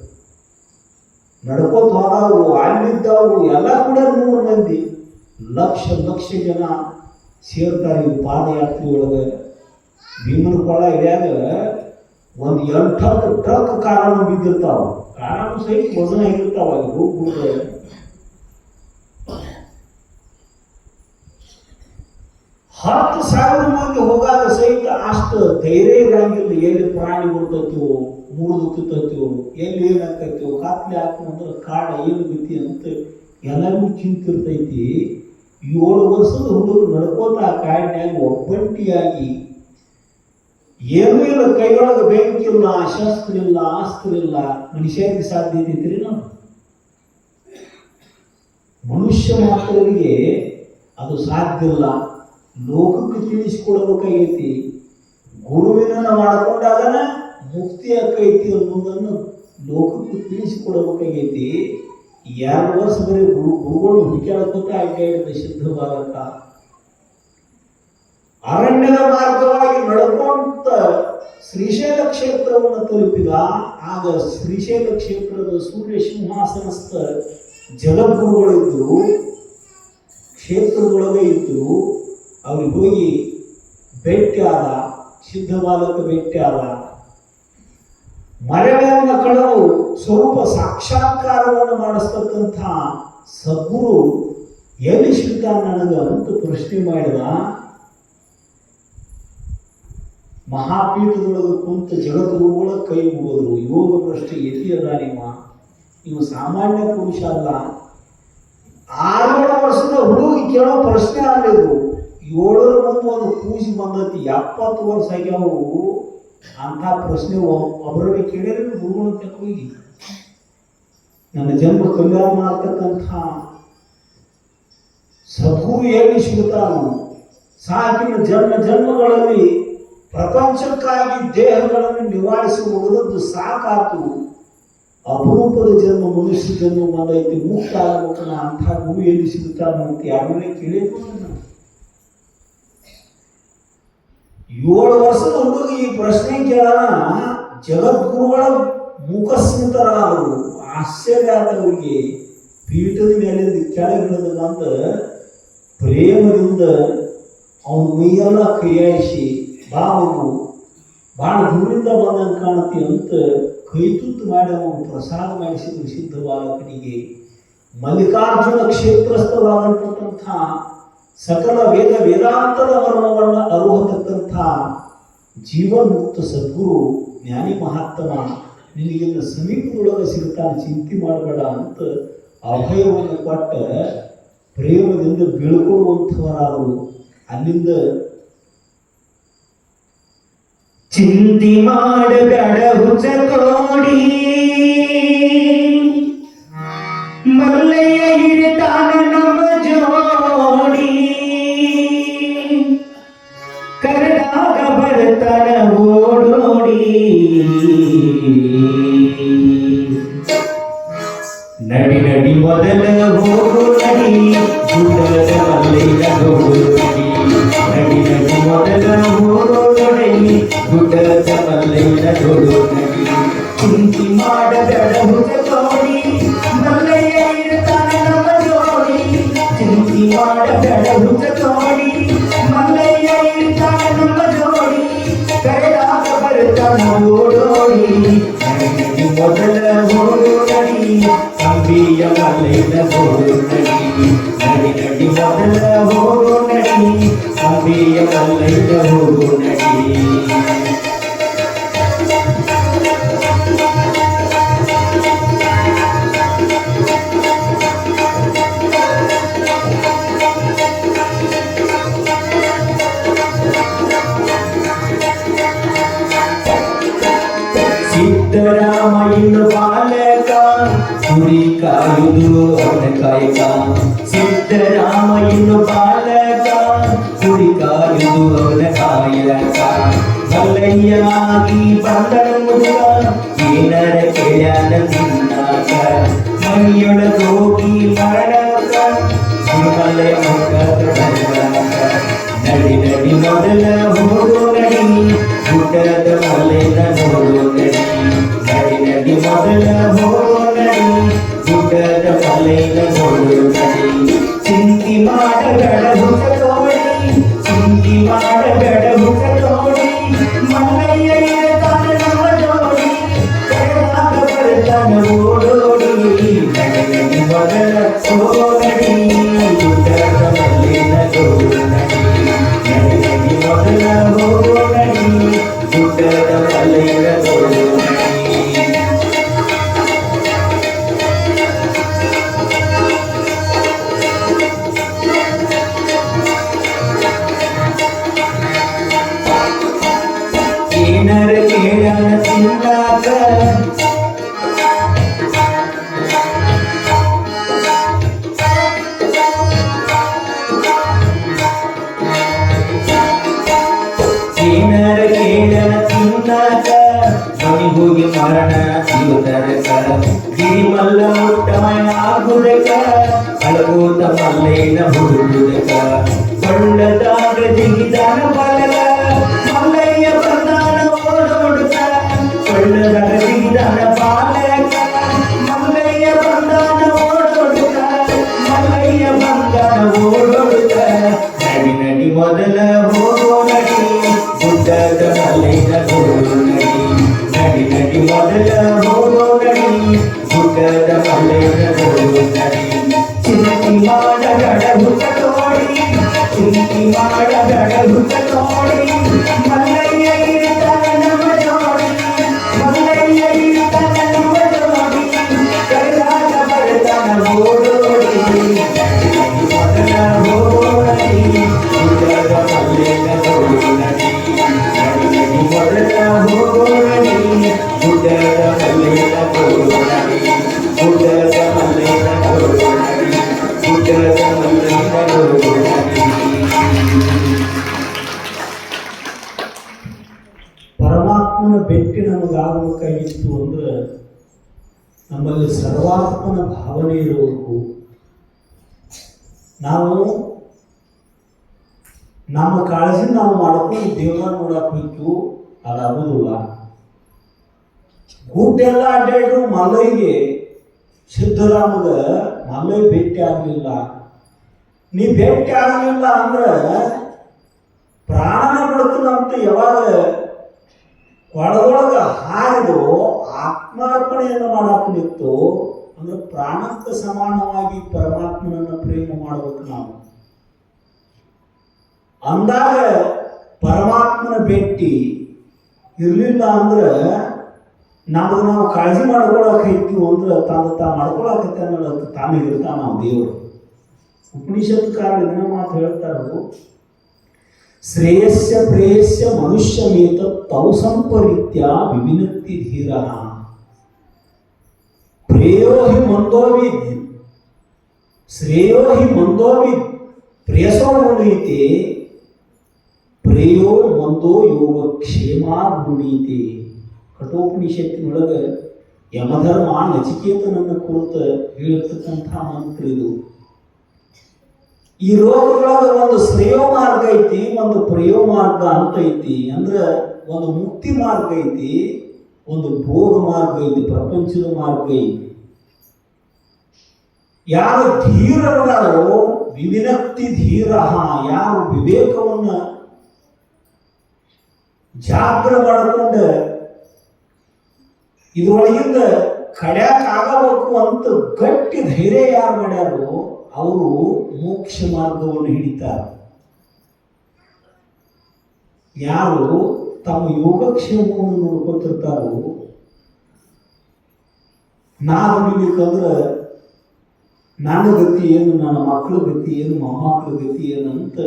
ನಡ್ಕೋತ ಹೋದವು, ಅಲ್ಲಿದ್ದವು ಎಲ್ಲ ಕೂಡ 3 ಮಂದಿ, ಲಕ್ಷ ಜನ ಸೇರ್ತಾರೆ ಈ ಪಾದಯಾತ್ರೆ ಒಳಗೆ. ಭೀಮನ ಕೊಳ ಇಡ್ಯಾಗ ಒಂದು 8-10 ಟ್ರಕ್ ಕಾರನ್ನು ಬಿದ್ದಿರ್ತಾವ. ಕಾರನ್ನು ಸಹಿತ ವಜನ ಆಗಿರ್ತಾವ. ಅಲ್ಲಿ ಹೋಗ್ಬಿಡ್ರೆ 10,000 ಮಂದಿ ಹೋಗಾಗ ಸಹಿತ ಅಷ್ಟು ಧೈರ್ಯ ಇರಂಗಿಲ್ಲ. ಎಲ್ಲಿ ಪ್ರಾಣಿ ಬರ್ತೈತಿವೋ, ಮುರಿದುತ್ತೈತಿವೋ, ಎಲ್ಲಿ ಏನಾಗ್ತೈತಿವೋ, ಕಾತ್ಲೆ ಹಾಕೊಂಡ್ರೆ ಕಾಡ ಏನು ಗತಿ ಅಂತ ಎಲ್ಲರಿಗೂ ಚಿಂತಿರ್ತೈತಿ. 7 ವರ್ಷದ ಹುಡುಗರು ನಡ್ಕೋತ ಆ ಕಾಡಿನಾಗ ಒಬ್ಬಂಟಿಯಾಗಿ, ಏನೂ ಇಲ್ಲ, ಕೈಯೊಳಗೆ ಬೆಂಕಿಲ್ಲ, ಶಸ್ತ್ರ ಇಲ್ಲ, ಅಸ್ತ್ರ ಇಲ್ಲ. ಮನುಷ್ಯರಿಗೆ ಸಾಧ್ಯತೆ ಐತ್ರಿ? ನಾವು ಮನುಷ್ಯ ಮಾತ್ರರಿಗೆ ಅದು ಸಾಧ್ಯ ಇಲ್ಲ. ಲೋಕಕ್ಕೆ ತಿಳಿಸಿಕೊಡಬೇಕಾಗೈತಿ. ಗುರುವಿನ ಮಾಡಿಕೊಂಡಾಗನ ಮುಕ್ತಿ ಆಕೈತಿ ಅನ್ನೋದನ್ನು ಲೋಕಕ್ಕೆ ತಿಳಿಸಿಕೊಡಬೇಕಾಗೈತಿ. 2 ವರ್ಷ ಬರೀ ಗುರುಗಳು ಹುಡುಕ್ಯಾಡ್ಕೋತ ಅಡ್ಡಾಡಿದ ಸಿದ್ಧ ಬಾಲಕ ಅರಣ್ಯದ ಮಾರ್ಗವಾಗಿ ನಡ್ಕೊಂತ ಶ್ರೀಶೈಲ ಕ್ಷೇತ್ರವನ್ನು ತಲುಪಿದ. ಆಗ ಶ್ರೀಶೈಲ ಕ್ಷೇತ್ರದ ಸೂರ್ಯ ಸಿಂಹಾಸನಸ್ಥ ಜಗದ್ಗುರುಗಳಿದ್ರು, ಕ್ಷೇತ್ರದೊಳಗೆ ಇದ್ರು. ಅವ್ರಿಗೆ ಹೋಗಿ ಭೇಟಿ ಆದ, ಸಿದ್ಧ ಬಾಲಕ ಭೇಟಿ ಆದ. ಮರೆಗಳನ್ನು ಕಳೆದು ಸ್ವರೂಪ ಸಾಕ್ಷಾತ್ಕಾರವನ್ನು ಮಾಡಿಸ್ತಕ್ಕಂಥ ಸದ್ಗುರು ಎಲ್ಲಿ ಸಿಗ್ತಾನೆ ನನಗೆ ಅಂತ ಪ್ರಶ್ನೆ ಮಾಡಿದ. ಮಹಾಪೀಠದೊಳಗೆ ಕುಂತ ಜಗದ್ಗುರುಗಳ ಕೈ ಮುಗಿದ್ರು. ಯೋಗ ಭ್ರಷ್ಟ ಯತಿ ಅದ ನೀವು ಸಾಮಾನ್ಯ ಪುರುಷ ಅಲ್ಲ. 6 ವರ್ಷದ ಹುಡುಗಿ ಕೇಳೋ ಪ್ರಶ್ನೆ ಆಗಿದ್ರು. 7 ಮುಂದೆ ಒಂದು ಪೂಜೆ ಬಂದೈತಿ, 70 ವರ್ಷ ಆಗ್ಯಾವು ಅಂತ ಪ್ರಶ್ನೆ ಒಬ್ಬರೇ ಕೇಳಿದ್ರೆ ಗುರುಗಳು ಹೋಗಿ ನನ್ನ ಜನ್ಮ ಕಲ್ಯಾಣ ಮಾಡ್ತಕ್ಕಂಥ ಸದ್ಗುರು ಎಲ್ಲಿ ಸಿಗುತ್ತಾನೋ, ಸಾಕಿನ ಜನ್ಮಗಳಲ್ಲಿ ಪ್ರಪಂಚಕ್ಕಾಗಿ ದೇಹಗಳನ್ನು ನಿವಾರಿಸಿ ಹೋಗೋದು ಸಾಕಾತು. ಅಪರೂಪದ ಜನ್ಮ, ಮನುಷ್ಯ ಜನ್ಮ ಬಂದೈತಿ, ಮುಕ್ತ ಆಗ್ಬೇಕನ್ನ ಅಂಥ ಗುರು ಎಲ್ಲಿ ಸಿಗುತ್ತಾನೋ ಅಂತ ಯಾರನ್ನೇ ಕೇಳಿದ್ರು. 7 ವರ್ಷದ ಹುಡುಗ ಈ ಪ್ರಶ್ನೆ ಕೇಳೋಣ. ಜಗದ್ಗುರುಗಳ ಮುಖಸ್ಮಿತರಾದರು. ಆಶ್ಚರ್ಯ ಆದವರಿಗೆ ಪೀಠದ ಮೇಲಿಂದ ಕೆಳಗಿಳಿದು ಬಂದು ಪ್ರೇಮದಿಂದ ಅವನ ಮೈಯೆಲ್ಲ ಕೈಯಾಯಿಸಿ ಬಾ ಮಗು ಭಾಳ ದೂರಿಂದ ಬಂದಂಗೆ ಕಾಣುತ್ತೆ ಅಂತ ಕೈ ತುತ್ತು ಮಾಡಿ ಅವನು ಪ್ರಸಾದ ಮಾಡಿಸಿದ್ರು ಸಿದ್ಧ ಬಾಲಕನಿಗೆ. ಮಲ್ಲಿಕಾರ್ಜುನ ಕ್ಷೇತ್ರಸ್ಥರಾದಂಥ ಸಕಲ ವೇದಾಂತದ ಮರ್ಮವನ್ನು ಅರುಹತಕ್ಕಂಥ ಜೀವನ್ಮುಕ್ತ ಸದ್ಗುರು ಜ್ಞಾನಿ ಮಹಾತ್ಮ ನಿನಗಿನ್ನ ಸಮೀಪದೊಳಗೆ ಸಿಗ್ತಾನೆ, ಚಿಂತೆ ಮಾಡಬೇಡ ಅಂತ ಅಭಯವನ್ನು ಕೊಟ್ಟ ಪ್ರೇಮದಿಂದ ಬೀಳ್ಕೊಳ್ಳುವಂಥವರಾದರು. ಅಲ್ಲಿಂದ ಚಿಂತಿ ಮಾಡಬೇಡ ಹುಚ್ಚ ಕೋಡಿ ಮಲ್ಲಯ್ಯ ಇರ್ತಾನ ನಮ್ಮ ಜೋಡಿ, ಕರೆದಾಗ ಬರ್ತಾನ ಓಡೋಡಿ. ನಡಿ ನಡಿ ಮೊದಲ ಹೋಗು ನಡಿ ಗುಡ್ಡದ ಮಲ್ಲಯ್ಯ ಹೋಗು ನಡಿ. ನಡಿ ನಡಿ ಮೊದಲ ಹೋಗು ನಡಿ ಗುಡ್ಡದ ಮಲ್ಲಯ್ಯ ಹೋಗು ನಡಿ. ಚಿಂತಿ ಮಾಡಬೇಡ ಹುಚ್ಚ ಕೋಡಿ ಮಲ್ಲಯ್ಯ ಇರ್ತಾನ ನಮ್ಮ ಜೋಡಿ. ಚಿಂತಿ ಮಾಡಬೇಡ ಹುಚ್ಚ ಕೋಡಿ ಮಲ್ಲಯ್ಯ ಇರ್ತಾನ ನಮ್ಮ ಜೋಡಿ, ಕರೆದಾಗ ಬರ್ತಾನ ಓಡೋಡಿ. ನಡಿ ನಡಿ ಮೊದಲ ಹೋಗು ನಡಿ ಅಂಬಿಯ ಮಲ್ಲಯ್ಯನ ಹೋಗು ನಡಿ. ನಡಿ ನಡಿ ಮೊದಲ ಹೋಗು ನಡಿ ಅಂಬಿಯ ಮಲ್ಲಯ್ಯನ ಹೋಗು ನಡಿ. ಸಿದ್ದರಾಮಯ್ಯನ ಬಾಲಕ ಕುರಿ ಕಾಯುವುದು ಅವನ ಕಾಯಕ. ಸಿದ್ದರಾಮಯ್ಯನ ಬಾಲಕ ಕುರಿ ಕಾಯುವುದು ಅವನ ಕಾಯಕ. ಮಲ್ಲಯ್ಯನಾಗಿ ಬಂದನ ಮುದುಕ ಏನರ ಕೇಳ್ಯಾನ ನಿನ್ನಾಕ. ಮನೆಯೊಳಗೋಗಿ ಮರಣಕ ಮಲ್ಲಯ್ಯ ಮುಖ. ನಡಿ ನಡಿ ಮೊದಲ ಹೋಗು ನಡಿ ಗುಡ್ಡದ ಮಲ್ಲಯ್ಯನ ನೋಡು ನಡಿ. ನಡಿ ನಡಿ ಮೊದಲ ಹೋಗು ನಡಿ ಗುಡ್ಡದ ಮಲ್ಲಯ್ಯನ ನೋಡು ನಡಿ. ಚಿಂತಿ ಮಾಡಬೇಡ ಹುಚ್ಚ ಕೋಡಿ, ಚಿಂತಿ ಮಾಡಬೇಡ ಹುಚ್ಚ ಕೋಡಿ ಮಲ್ಲಯ್ಯ ಇರ್ತಾನ ನಮ್ಮ ಜೋಡಿ, ಕರೆದಾಗ ಬರ್ತಾನ ಓಡೋಡಿ. ನಡಿ ನಡಿ ಮೊದಲ ಹೋಗು ನಡಿ ಗುಡ್ಡದ ಮಲ್ಲಯ್ಯನ ನೋಡು ನಡಿ. ನಡಿ ನಡಿ ಮೊದಲ ಹೋಗು ನಡಿ ಗುಡ್ಡದ ಮಲ್ಲಯ್ಯನ ನೋಡು ನಡಿ. ಏನರ ಕೇಳ್ಯಾನ ತಿನ್ನಾಕ ಏನರ ಕೇಳನ ತಿನ್ನಾಕ ಮನಿ ಹೋಗಿ ಮರಣ ಸಿಗುತ್ತರಕ. ಗಿರಿಮಲ್ಲ ಮುಟ್ಟಮಯ ಆಗುದಕ ಅಳಗೋತ ಮಲ್ಲಯ್ಯನ ಹುಡುಗುದಕ. ಕೊಳ್ಳದಾಗ ಜಿಗಿದಾನ ಬಾಲಕ ಮಲ್ಲಯ್ಯ ಬಂದಾನ ಓಡೋಡುಕ. ಕೊಳ್ಳದಾಗ ಜಿಗಿದಾನ ಬಾಲಕ ಮಲ್ಲಯ್ಯ ಬಂದಾನ ಓಡೋಡುಕ. ಮಲ್ಲಯ್ಯ ಬಂದಾನ ಓಡೋಡುಕ. ನಡಿ ನಡಿ ಮೊದಲ ಹೋಗು ನಡಿ ಗುಡ್ಡದ ಮಲ್ಲಯ್ಯನ ನೋಡು ನಡಿ. ನಡಿ ನಡಿ ಮೊದಲ ಹೋಗು ನಡಿ ಗುಡ್ಡದ ಮಲ್ಲಯ್ಯನ ನೋಡು ನಡಿ. ಚಿಂತಿ ಮಾಡಬೇಡ ಹುಚ್ಚ ಕೋಡಿ, ಚಿಂತಿ ಮಾಡಬೇಡ ಹುಚ್ಚ ಕೋಡಿ ಮಲ್ಲಯ್ಯ ಇರ್ತಾನ ನಮ್ಮ ಜೋಡಿ. ಮಲ್ಲಯ್ಯ ಇರ್ತಾನ ನಮ್ಮ ಜೋಡಿ, ಕರೆದಾಗ ಬರ್ತಾನ ಓಡೋಡಿ. ನಡಿ ನಡಿ ಮೊದಲ ಹೋಗು ನಡಿ ಗುಡ್ಡದ ಮಲ್ಲಯ್ಯನ ನೋಡು ನಡಿ. ನಡಿ ನಡಿ ಮೊದಲ ಹೋಗು ನಡಿ ಗುಡ್ಡದ ಮಲ್ಲಯ್ಯನ ನೋಡು ನಡಿ. ಗುಡ್ಡದ ಮಲ್ಲಯ್ಯನ ನೋಡು ನಡಿ. ಗುಡ್ಡದ ಮಲ್ಲಯ್ಯನ ನೋಡು ನಡಿ. ಪರಮಾತ್ಮನ ಭೇಟಿ ನಮಗಾಗಬೇಕಾಗಿತ್ತು ಅಂದ್ರೆ ನಮ್ಮಲ್ಲಿ ಸರ್ವಾತ್ಮನ ಭಾವನೆ ಇರಬೇಕು. ನಾವು ನಮ್ಮ ಕಾಳಜಿ ನಾವು ಮಾಡ್ಕೊಂಡು ದೇವರ ನೋಡಕ್ಕೆ ಹೋಯ್ತು, ಅದಾಗುದಿಲ್ಲ. ಗುಡ್ಡೆಲ್ಲ ಅಡ್ಡಾಡ್ರು ಮಲ್ಲಯ್ಯಗೆ ಸಿದ್ದರಾಮಗ ಮಲ್ಲಯ್ಯ ಭೇಟಿ ಆಗಲಿಲ್ಲ. ನೀ ಭೇಟಿ ಆಗಲಿಲ್ಲ ಅಂದ್ರೆ ಪ್ರಾಣನ ಬಿಡ್ತೀನಂತ ಯಾವಾಗ ಕೊಳದೊಳಗ ಹಾರಿದು ಆತ್ಮಾರ್ಪಣೆಯನ್ನು ಮಾಡಕ್ಕೆ ನಿಂತು ಅಂದ್ರೆ ಪ್ರಾಣಕ್ಕೆ ಸಮಾನವಾಗಿ ಪರಮಾತ್ಮನನ್ನು ಪ್ರೇಮ ಮಾಡಬೇಕು ನಾವು. ಅಂದಾಗ ಪರಮಾತ್ಮನ ಭೇಟಿ ಇರಲಿಲ್ಲ ಅಂದ್ರೆ ನಮಗೆ ನಾವು ಕಾಳಜಿ ಮಾಡ್ಕೊಳಕೈತೀವಿ ಅಂದ್ರೆ ತಾ ಮಾಡ್ಕೊಳಕೈತೆ ಅನ್ನೋದು ತಾನಿಗಿರ್ತಾನ ನಾವು ದೇವರು. ಉಪನಿಷತ್ಕಾರ ಇದನ್ನ ಮಾತು ಹೇಳ್ತಾರು, ಶ್ರೇಯಸ್ಯ ಪ್ರೇಯಸ್ಯ ಮನುಷ್ಯಮೇತ ತೌ ಸಂಪರಿತ್ಯ ವಿವಿನಕ್ತಿ ಧೀರ ಪ್ರೇಯೋ ಹಿ ಮಂದೋವಿದ್ ಶ್ರೇಯೋ ಹಿ ಮಂದೋವಿದ್ ಪ್ರೇಯಸೋ ಗುಣೀತೆ ಪ್ರೇಯೋ ಮಂದೋ ಯೋಗ ಕ್ಷೇಮಾ ಗುಣೀತೆ. ಕಠೋಪನಿಷತ್ತಿನೊಳಗೆ ಯಮಧರ್ಮ ನಚಿಕೇತನನ್ನು ಕುರಿತು ಹೇಳಿರ್ತಕ್ಕಂಥ ಮಂತ್ರ ಇದು. ಈ ರೋಗದೊಳಗೆ ಒಂದು ಶ್ರೇಯೋ ಮಾರ್ಗ ಐತಿ, ಒಂದು ಪ್ರೇಯೋ ಮಾರ್ಗ ಅಂತ ಐತಿ. ಅಂದ್ರೆ ಒಂದು ಮುಕ್ತಿ ಮಾರ್ಗ ಐತಿ, ಒಂದು ಭೋಗ ಮಾರ್ಗ ಐತಿ, ಪ್ರಪಂಚದ ಮಾರ್ಗ ಐತಿ. ಯಾರು ಧೀರರಾದರೋ ವಿವಿನಕ್ತಿ ಧೀರ, ಯಾರು ವಿವೇಕವನ್ನ ಜಾಗ್ರ ಮಾಡಿಕೊಂಡು ಇದರೊಳಗಿಂದ ಕಡ್ಯಾಕಾಗಬೇಕು ಅಂತ ಗಟ್ಟಿ ಧೈರ್ಯ ಯಾರು ಮಾಡ್ಯಾರೋ ಅವರು ಮೋಕ್ಷ ಮಾರ್ಗವನ್ನು ಹಿಡಿತಾರೆ. ಯಾರು ತಮ್ಮ ಯೋಗಕ್ಷೇಮವನ್ನು ನೋಡ್ಕೊತಿರ್ತಾರೋ, ನಾನು ನಿಲ್ಲಿಕಂದ್ರೆ ನನ್ನ ಗತಿ ಏನು, ನನ್ನ ಮಕ್ಕಳ ಗತಿ ಏನು, ಮೊಮ್ಮಕ್ಕಳ ಗತಿ ಏನು ಅಂತ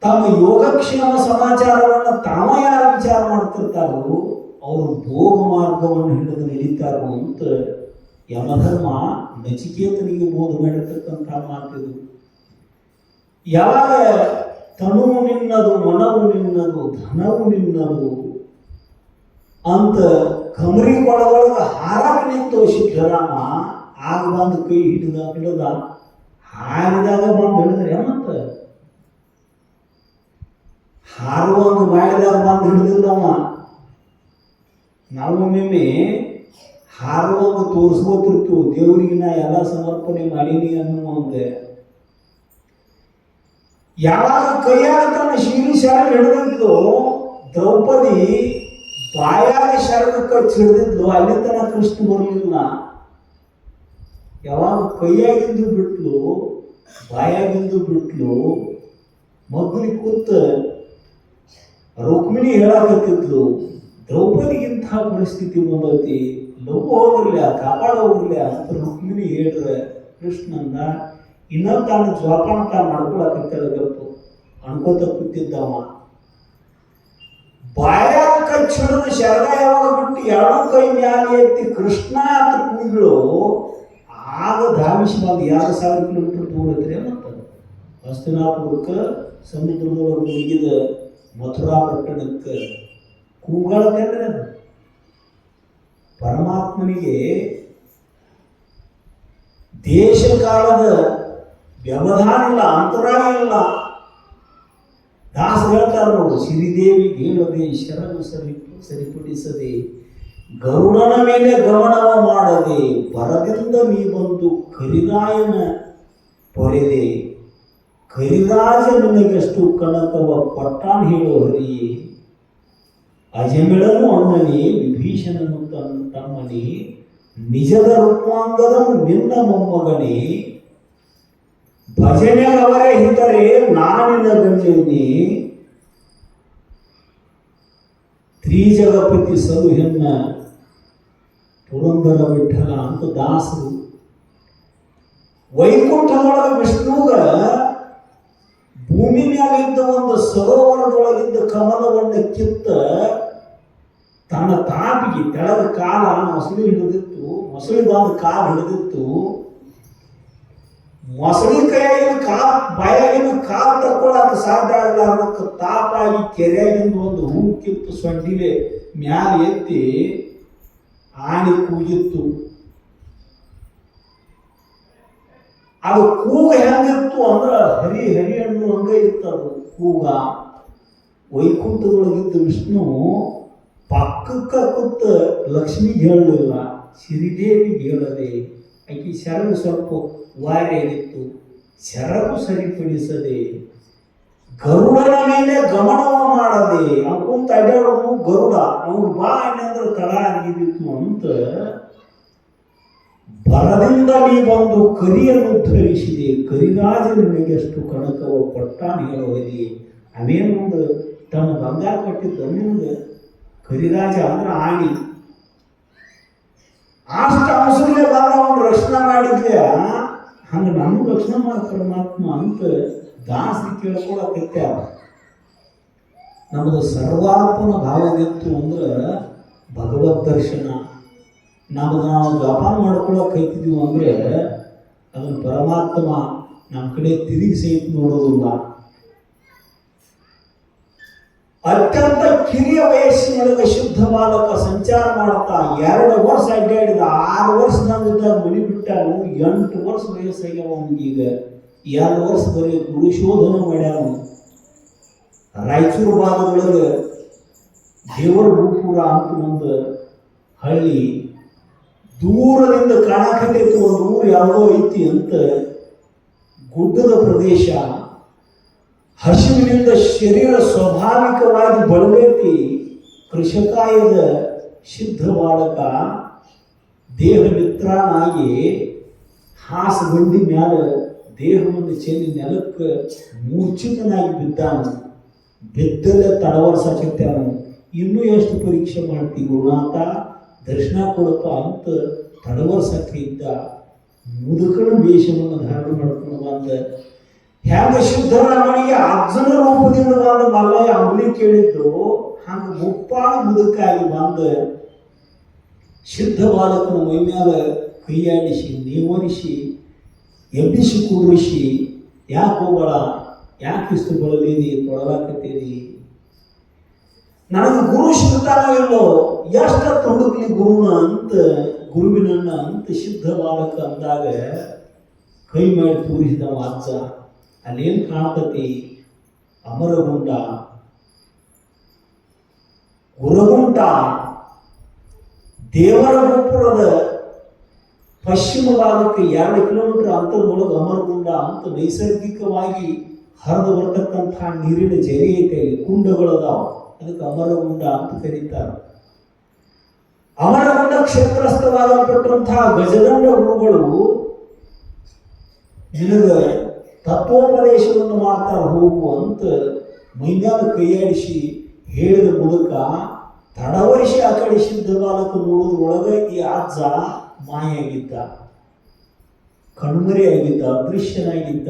ತಮ್ಮ ಯೋಗಕ್ಷೇಮ ಸಮಾಚಾರವನ್ನು ತಾವ ಯಾರು ವಿಚಾರ ಮಾಡ್ತಿರ್ತಾರೋ ಅವರು ಭೋಗ ಮಾರ್ಗವನ್ನು ಹಿಡಿದು ನಡೀತಾರೋ ಅಂತ ಯಮಧರ್ಮ ನಚಿಕೇತನಿಗೆ ಬೋಧ ಮಾಡಿರ್ತಕ್ಕಂಥ ಮಾತಿದು. ಯಾವಾಗ ತನುವು ನಿನ್ನದು, ಮನವು ನಿನ್ನದು, ಧನವು ನಿನ್ನದು ಅಂತ ಕಮರಿ ಕೊಳದೊಳಗೆ ಹಾರಾಗಿ ನಿಂತು ಸಿದ್ದರಾಮ ಆಗ ಬಂದು ಕೈ ಹಿಡಿದ ಹಾರಿದಾಗ ಬಂದು ಹಿಡಿದ್ರೆ ಮತ್ತೆ ಹಾರುವಂಗ ಮಾಡಿದಾಗ ಬಂದು ಹಿಡಿದಿಲ್ಲವ. ನಾವು ಒಮ್ಮೆ ಹಾರುವಂಗ ತೋರಿಸ್ಕೋತಿರ್ತೀವಿ ದೇವರಿಗೆ ನಾ ಎಲ್ಲ ಸಮರ್ಪಣೆ ಮಾಡೀನಿ ಅನ್ನುವಂಗೆ. ಯಾವಾಗ ಕೈಯಾಗ ತನ್ನ ಶೀಲಿ ಶರಣ ಹಿಡಿದಿದ್ಲು ದ್ರೌಪದಿ ಬಾಯಾಗ ಶರಣ ಕಚ್ಚಿ ಹಿಡಿದಿದ್ಲು, ಅಲ್ಲಿ ತನಕ ಕೃಷ್ಣ ಬರಲಿಲ್ಲ. ಯಾವಾಗ ಕೈಯಾಗಿಂದು ಬಿಟ್ಲು ಬಾಯಾಗಿಂದು ಬಿಟ್ಲು ಮಗ್ಗಲಿ ಕೂತ ರುಕ್ಮಿಣಿ ಹೇಳಾಕತ್ತಿದ್ಲು, ದ್ರೌಪದಿಗಿಂತ ಪರಿಸ್ಥಿತಿ ಬಂದೈತಿ, ಲಘು ಹೋಗಿರ್ಲ ಕಾಪಾಡ ಹೋಗಿರ್ಲ ಅಂತ ರುಕ್ಮಿಣಿ ಹೇಳ್ರೆ ಕೃಷ್ಣಂದ ಇನ್ನೊಂದು ತಾನು ಜೋಪಾನ ತಾನು ಮಾಡ್ಕೊಳಕತ್ತಲ್ಲ ಗಪ್ಪು ಅನ್ಕೋತ ಕೂತಿದ್ದವ. ಬಾಯಾಗ ಕಚ್ಚಿಡಿದ ಶರಣ ಯಾವಾಗ ಬಿಟ್ಟು ಎರಡೂ ಕೈ ಮ್ಯಾಲೆ ಎತ್ತಿ ಕೃಷ್ಣ ಅಂತ ಕೂಗಿಳು ಆಗ ಧಾವಿಸಿ ಬಂದು 2,000 ಕಿಲೋಮೀಟರ್ ದೂರ ಐತ್ರಿ. ಮತ್ತು ಹಸ್ತಿನಾಪುರಕ್ಕೆ ಸಮುದ್ರದೊಳಗೆ ಮುಗಿದ ಮಥುರಾ ಪಟ್ಟಣಕ್ಕೆ ಕೂಗಳತ್ತೇನ್ರಿ ಅದು. ಪರಮಾತ್ಮನಿಗೆ ದೇಶ ಕಾಲದ ವ್ಯವಧಾನ ಇಲ್ಲ, ಅಂತರಾಗ ಇಲ್ಲ. ದಾಸ ಹೇಳ್ತಾರೆ ನೋಡು, ಸಿರಿದೇವಿ ಹೇಳದೆ ಶರಣು ಸರಿಪಡಿಸದೆ ಗರುಡನ ಮೇಲೆ ಗಮನವ ಮಾಡದೆ ಬರದಿಂದ ನೀ ಬಂದು ಕರಿರಾಯನ ಪೊರೆದೆ ಕರಿರಾಜ ನಿನಗೆಷ್ಟು ಕನಕವ ಪಟ್ಟಾಣ ಹೇಳೋ ಹರಿಯೇ ಅಜಮಿಳನು ಅಣ್ಣನೇ ವಿಭೀಷಣನು ತಮ್ಮನೇ ನಿಜದ ರೂಪಾಂಗದ ನಿನ್ನ ಮೊಮ್ಮಗನೇ ಭಜನೆಯವರೇ ಹಿತರೆ ನಾನಿನ ಗಣ್ಯನೇ ತ್ರಿಜಗಪತಿ ಸರು ಹೆನ್ನ ಪುರಂದರ ವಿಠಲ ಅಂತ ದಾಸರು. ವೈಕುಂಠದೊಳಗೆ ವಿಷ್ಣುಗ ಭೂಮಿ ಮ್ಯಾಲಿದ್ದ ಒಂದು ಸರೋವರದೊಳಗಿದ್ದ ಕಮಲವನ್ನು ಕಿತ್ತ ತನ್ನ ತಾಪಿಗೆ ತೆಳದ ಕಾಲ ಮೊಸಳಿ ಹಿಡಿದಿತ್ತು, ಮೊಸಳಿ ಬಂದು ಕಾಲು ಹಿಡಿದಿತ್ತು, ಮೊಸಳಿ ಕೈಯಾಗಿನ ಕಾಲು ಬಾಯಾಗಿನ ಕಾಲು ತಕ್ಕೊಳಕ ಸಾಧ್ಯ ಆಗಲಾರ್ದಕ್ಕೆ ತಾಪಾಗಿ ಕೆರೆಯಾಗಿಂದ ಒಂದು ಹೂ ಕಿತ್ತು ಸೊಂಡಿಲೆ ಮ್ಯಾಲ ಎತ್ತಿ ಆನೆ ಕೂಗಿತ್ತು. ಅದು ಕೂಗ ಹೆಂಗಿತ್ತು ಅಂದ್ರೆ ಹರಿ ಹರಿ ಹಣ್ಣು ಹಂಗ ಇತ್ತು ಅದು ಕೂಗ. ವೈಕುಂಠದೊಳಗಿದ್ದ ವಿಷ್ಣು ಪಕ್ಕಕ್ಕ ಕೂತ ಲಕ್ಷ್ಮಿಗೆ ಹೇಳಲಿಲ್ಲ, ಶ್ರೀದೇವಿಗೆ ಹೇಳದೆ ಆಕೆ ಸೆರಗು ಸ್ವಲ್ಪ ವಾರಿಯಾಗಿತ್ತು, ಸೆರಗು ಸರಿಪಡಿಸದೆ ಗರುಡನ ಮೇಲೆ ಗಮನವ ಮಾಡದೆ ಅವಂತ ಅಡ್ಡಾಡೋದು ಗರುಡ ಅವ್ನು ಬಾ ಅಂದ್ರೆ ತಡ ಆಗಿದ್ದಿತ್ತು ಅಂತ ಬರದಿಂದ ನೀ ಬಂದು ಕರಿಯನ್ನು ಧರಿಸಿದೆ, ಕರಿರಾಜ ನಿನಗೆಷ್ಟು ಕಣಕವ ಕೊಟ್ಟಾನ ಹೇಳುವದಿ. ಅವೇನೊಂದು ತನ್ನ ಬಂಗಾರ ಕೊಟ್ಟಿದ್ದ ನಿಮ್ಗೆ ಕರಿರಾಜ ಅಂದ್ರೆ ಆಣಿ ಅಷ್ಟು ಅವಸರಲ್ಲೇ ಬಂದ ಅವನು ರಕ್ಷಣೆ ಮಾಡಿದ್ಯ, ಹಂಗೆ ನಮ್ಮ ರಕ್ಷಣೆ ಮಾಡ ಪರಮಾತ್ಮ ಅಂತ ದಾಸಿ ಕೇಳ್ಕೊಳಕತ್ಯಾರ. ನಮ್ಮದು ಸರ್ವಾತ್ಮನ ಭಾವನೆತ್ತು ಅಂದ್ರೆ ಭಗವದ್ ದರ್ಶನ. ನಮ್ಗೆ ನಾವು ಜಪಾನ ಮಾಡ್ಕೊಳಕ್ ಕೈತಿದ್ದೀವಿ ಅಂದರೆ ಅದನ್ನು ಪರಮಾತ್ಮ ನಮ್ಮ ಕಡೆ ತಿರುಗಿ ಸಹಿತ ನೋಡೋದಿಲ್ಲ. ಅತ್ಯಂತ ಕಿರಿಯ ವಯಸ್ಸಿನೊಳಗೆ ಶುದ್ಧ ಬಾಲಕ ಸಂಚಾರ ಮಾಡ್ತಾ 2 ವರ್ಷ ಅಡ್ಡಾಡಿದ. 6 ವರ್ಷದಿಂದ ಮನಿ ಬಿಟ್ಟಾನು, 8 ವರ್ಷ ವಯಸ್ಸಾಗ್ಯಾವ ಅವನಿಗೀಗ. 2 ವರ್ಷ ಬರೀ ಗುರುಶೋಧನ ಮಾಡ್ಯಾನು. ರಾಯಚೂರು ಭಾಗದೊಳಗೆ ದೇವರ ಭೂಪುರ ಅಂತ ಒಂದು ಹಳ್ಳಿ ದೂರದಿಂದ ಕಾಣಕತ್ತೈತಿ. ಒಂದು ಊರು ಯಾವುದೋ ಐತಿ ಅಂತ, ಗುಡ್ಡದ ಪ್ರದೇಶ, ಹಸಿವಿನಿಂದ ಶರೀರ ಸ್ವಾಭಾವಿಕವಾಗಿ ಬಳಲೈತಿ. ಕೃಷಕಾಯದ ಸಿದ್ಧ ಬಾಲಕ ದೇಹ ಮಿತ್ರನಾಗಿ ಹಾಸ ಬಂಡಿ ಮ್ಯಾಲ ದೇಹವನ್ನು ಚೆಲ್ಲಿ ನೆಲಕ್ಕೆ ಮೂರ್ಛಿತನಾಗಿ ಬಿದ್ದಾನು. ಬಿದ್ದಲ್ಲೇ ತಡವರ್ಸಕತ್ಯಾನು. ಇನ್ನೂ ಎಷ್ಟು ಪರೀಕ್ಷೆ ಮಾಡ್ತೀವಿ ಗುರುನಾಥ, ದರ್ಶನ ಕೊಡಪ್ಪ ಅಂತ ತಡವರ್ಸಕ್ಕಿದ್ದ. ಮುದುಕನ ವೇಷವನ್ನು ಧಾರಣ ಮಾಡ್ಕೊಂಡು ಬಂದ. ಹ್ಯಾಂಗ ಸಿದ್ದರಾಮನಿಗೆ ಅಜ್ಜನ ರೂಪದಿಂದ ಬಂದ ಮಲ್ಲಯ್ಯ ಅಂಬಲಿ ಕೇಳಿದ್ದು, ಹಂಗ ಮುಪ್ಪಾಳು ಮುದುಕಾಗಿ ಬಂದ ಸಿದ್ಧ ಬಾಲಕನ ಮೈಮ್ಯಾಲ ಕೈಯಾಡಿಸಿ ನೇವರಿಸಿ ಎಬ್ಬಿಸಿ ಕುಡ್ರಿಸಿ, ಯಾಕೆ ಹೋಗಬೇಡ, ಯಾಕೆ ಇಷ್ಟು ಬಳಲೀರಿ, ತೊಳಲಾಕತ್ತೀರಿ, ನನಗೆ ಗುರು ಸಿಗ್ತಾನೋ ಇಲ್ಲೋ, ಎಷ್ಟು ತೊಡಗಲಿ ಗುರುನ ಅಂತ ಗುರುವಿನನ್ನ ಅಂತ ಸಿದ್ಧ ಬಾಲಕ ಅಂದಾಗ ಕೈ ಮಾಡಿ ತೋರಿಸಿದ ಅಜ್ಜ. ಅಲ್ಲೇನು ಕಾಣ್ತತಿ? ಅಮರಗುಂಡ, ಗುರಗುಂಟ, ದೇವರ ಗೋಪುರದ ಪಶ್ಚಿಮ ಭಾಗಕ್ಕೆ 2 ಕಿಲೋಮೀಟರ್ ಅಂತರದೊಳಗೆ ಅಮರಗುಂಡ ಅಂತ ನೈಸರ್ಗಿಕವಾಗಿ ಹರಿದು ಬರ್ತಕ್ಕಂಥ ನೀರಿನ ಜರಿ ಐತೆ, ಅಲ್ಲಿ ಕುಂಡಗಳದಾವ, ಅದಕ್ಕೆ ಅಮರಗುಂಡ ಅಂತ ಕರೀತಾರೆ. ಅಮರಗುಂಡ ಕ್ಷೇತ್ರಸ್ಥವಾಗಲ್ಪಟ್ಟಂತಹ ಗಜದಂಡ ಗುರುಗಳು ನಿನಗೆ ತತ್ವೋಪದೇಶವನ್ನು ಮಾಡ್ತಾರೆ ಹೋಗು ಅಂತ ಮೈಮ್ಯಾಲ ಕೈಯಾಡಿಸಿ ಹೇಳಿದ ಮುದುಕ ತಡವರಿಸಿ ಆ ಕಡೆ ಸಿದ್ಧ ಬಾಲಕ ನೋಡೋದ್ರೊಳಗೆ ಈ ಅಜ್ಜ ಮಾಯಾಗಿದ್ದ, ಕಣ್ಮರೆಯಾಗಿದ್ದ, ಅದೃಶ್ಯನಾಗಿದ್ದ.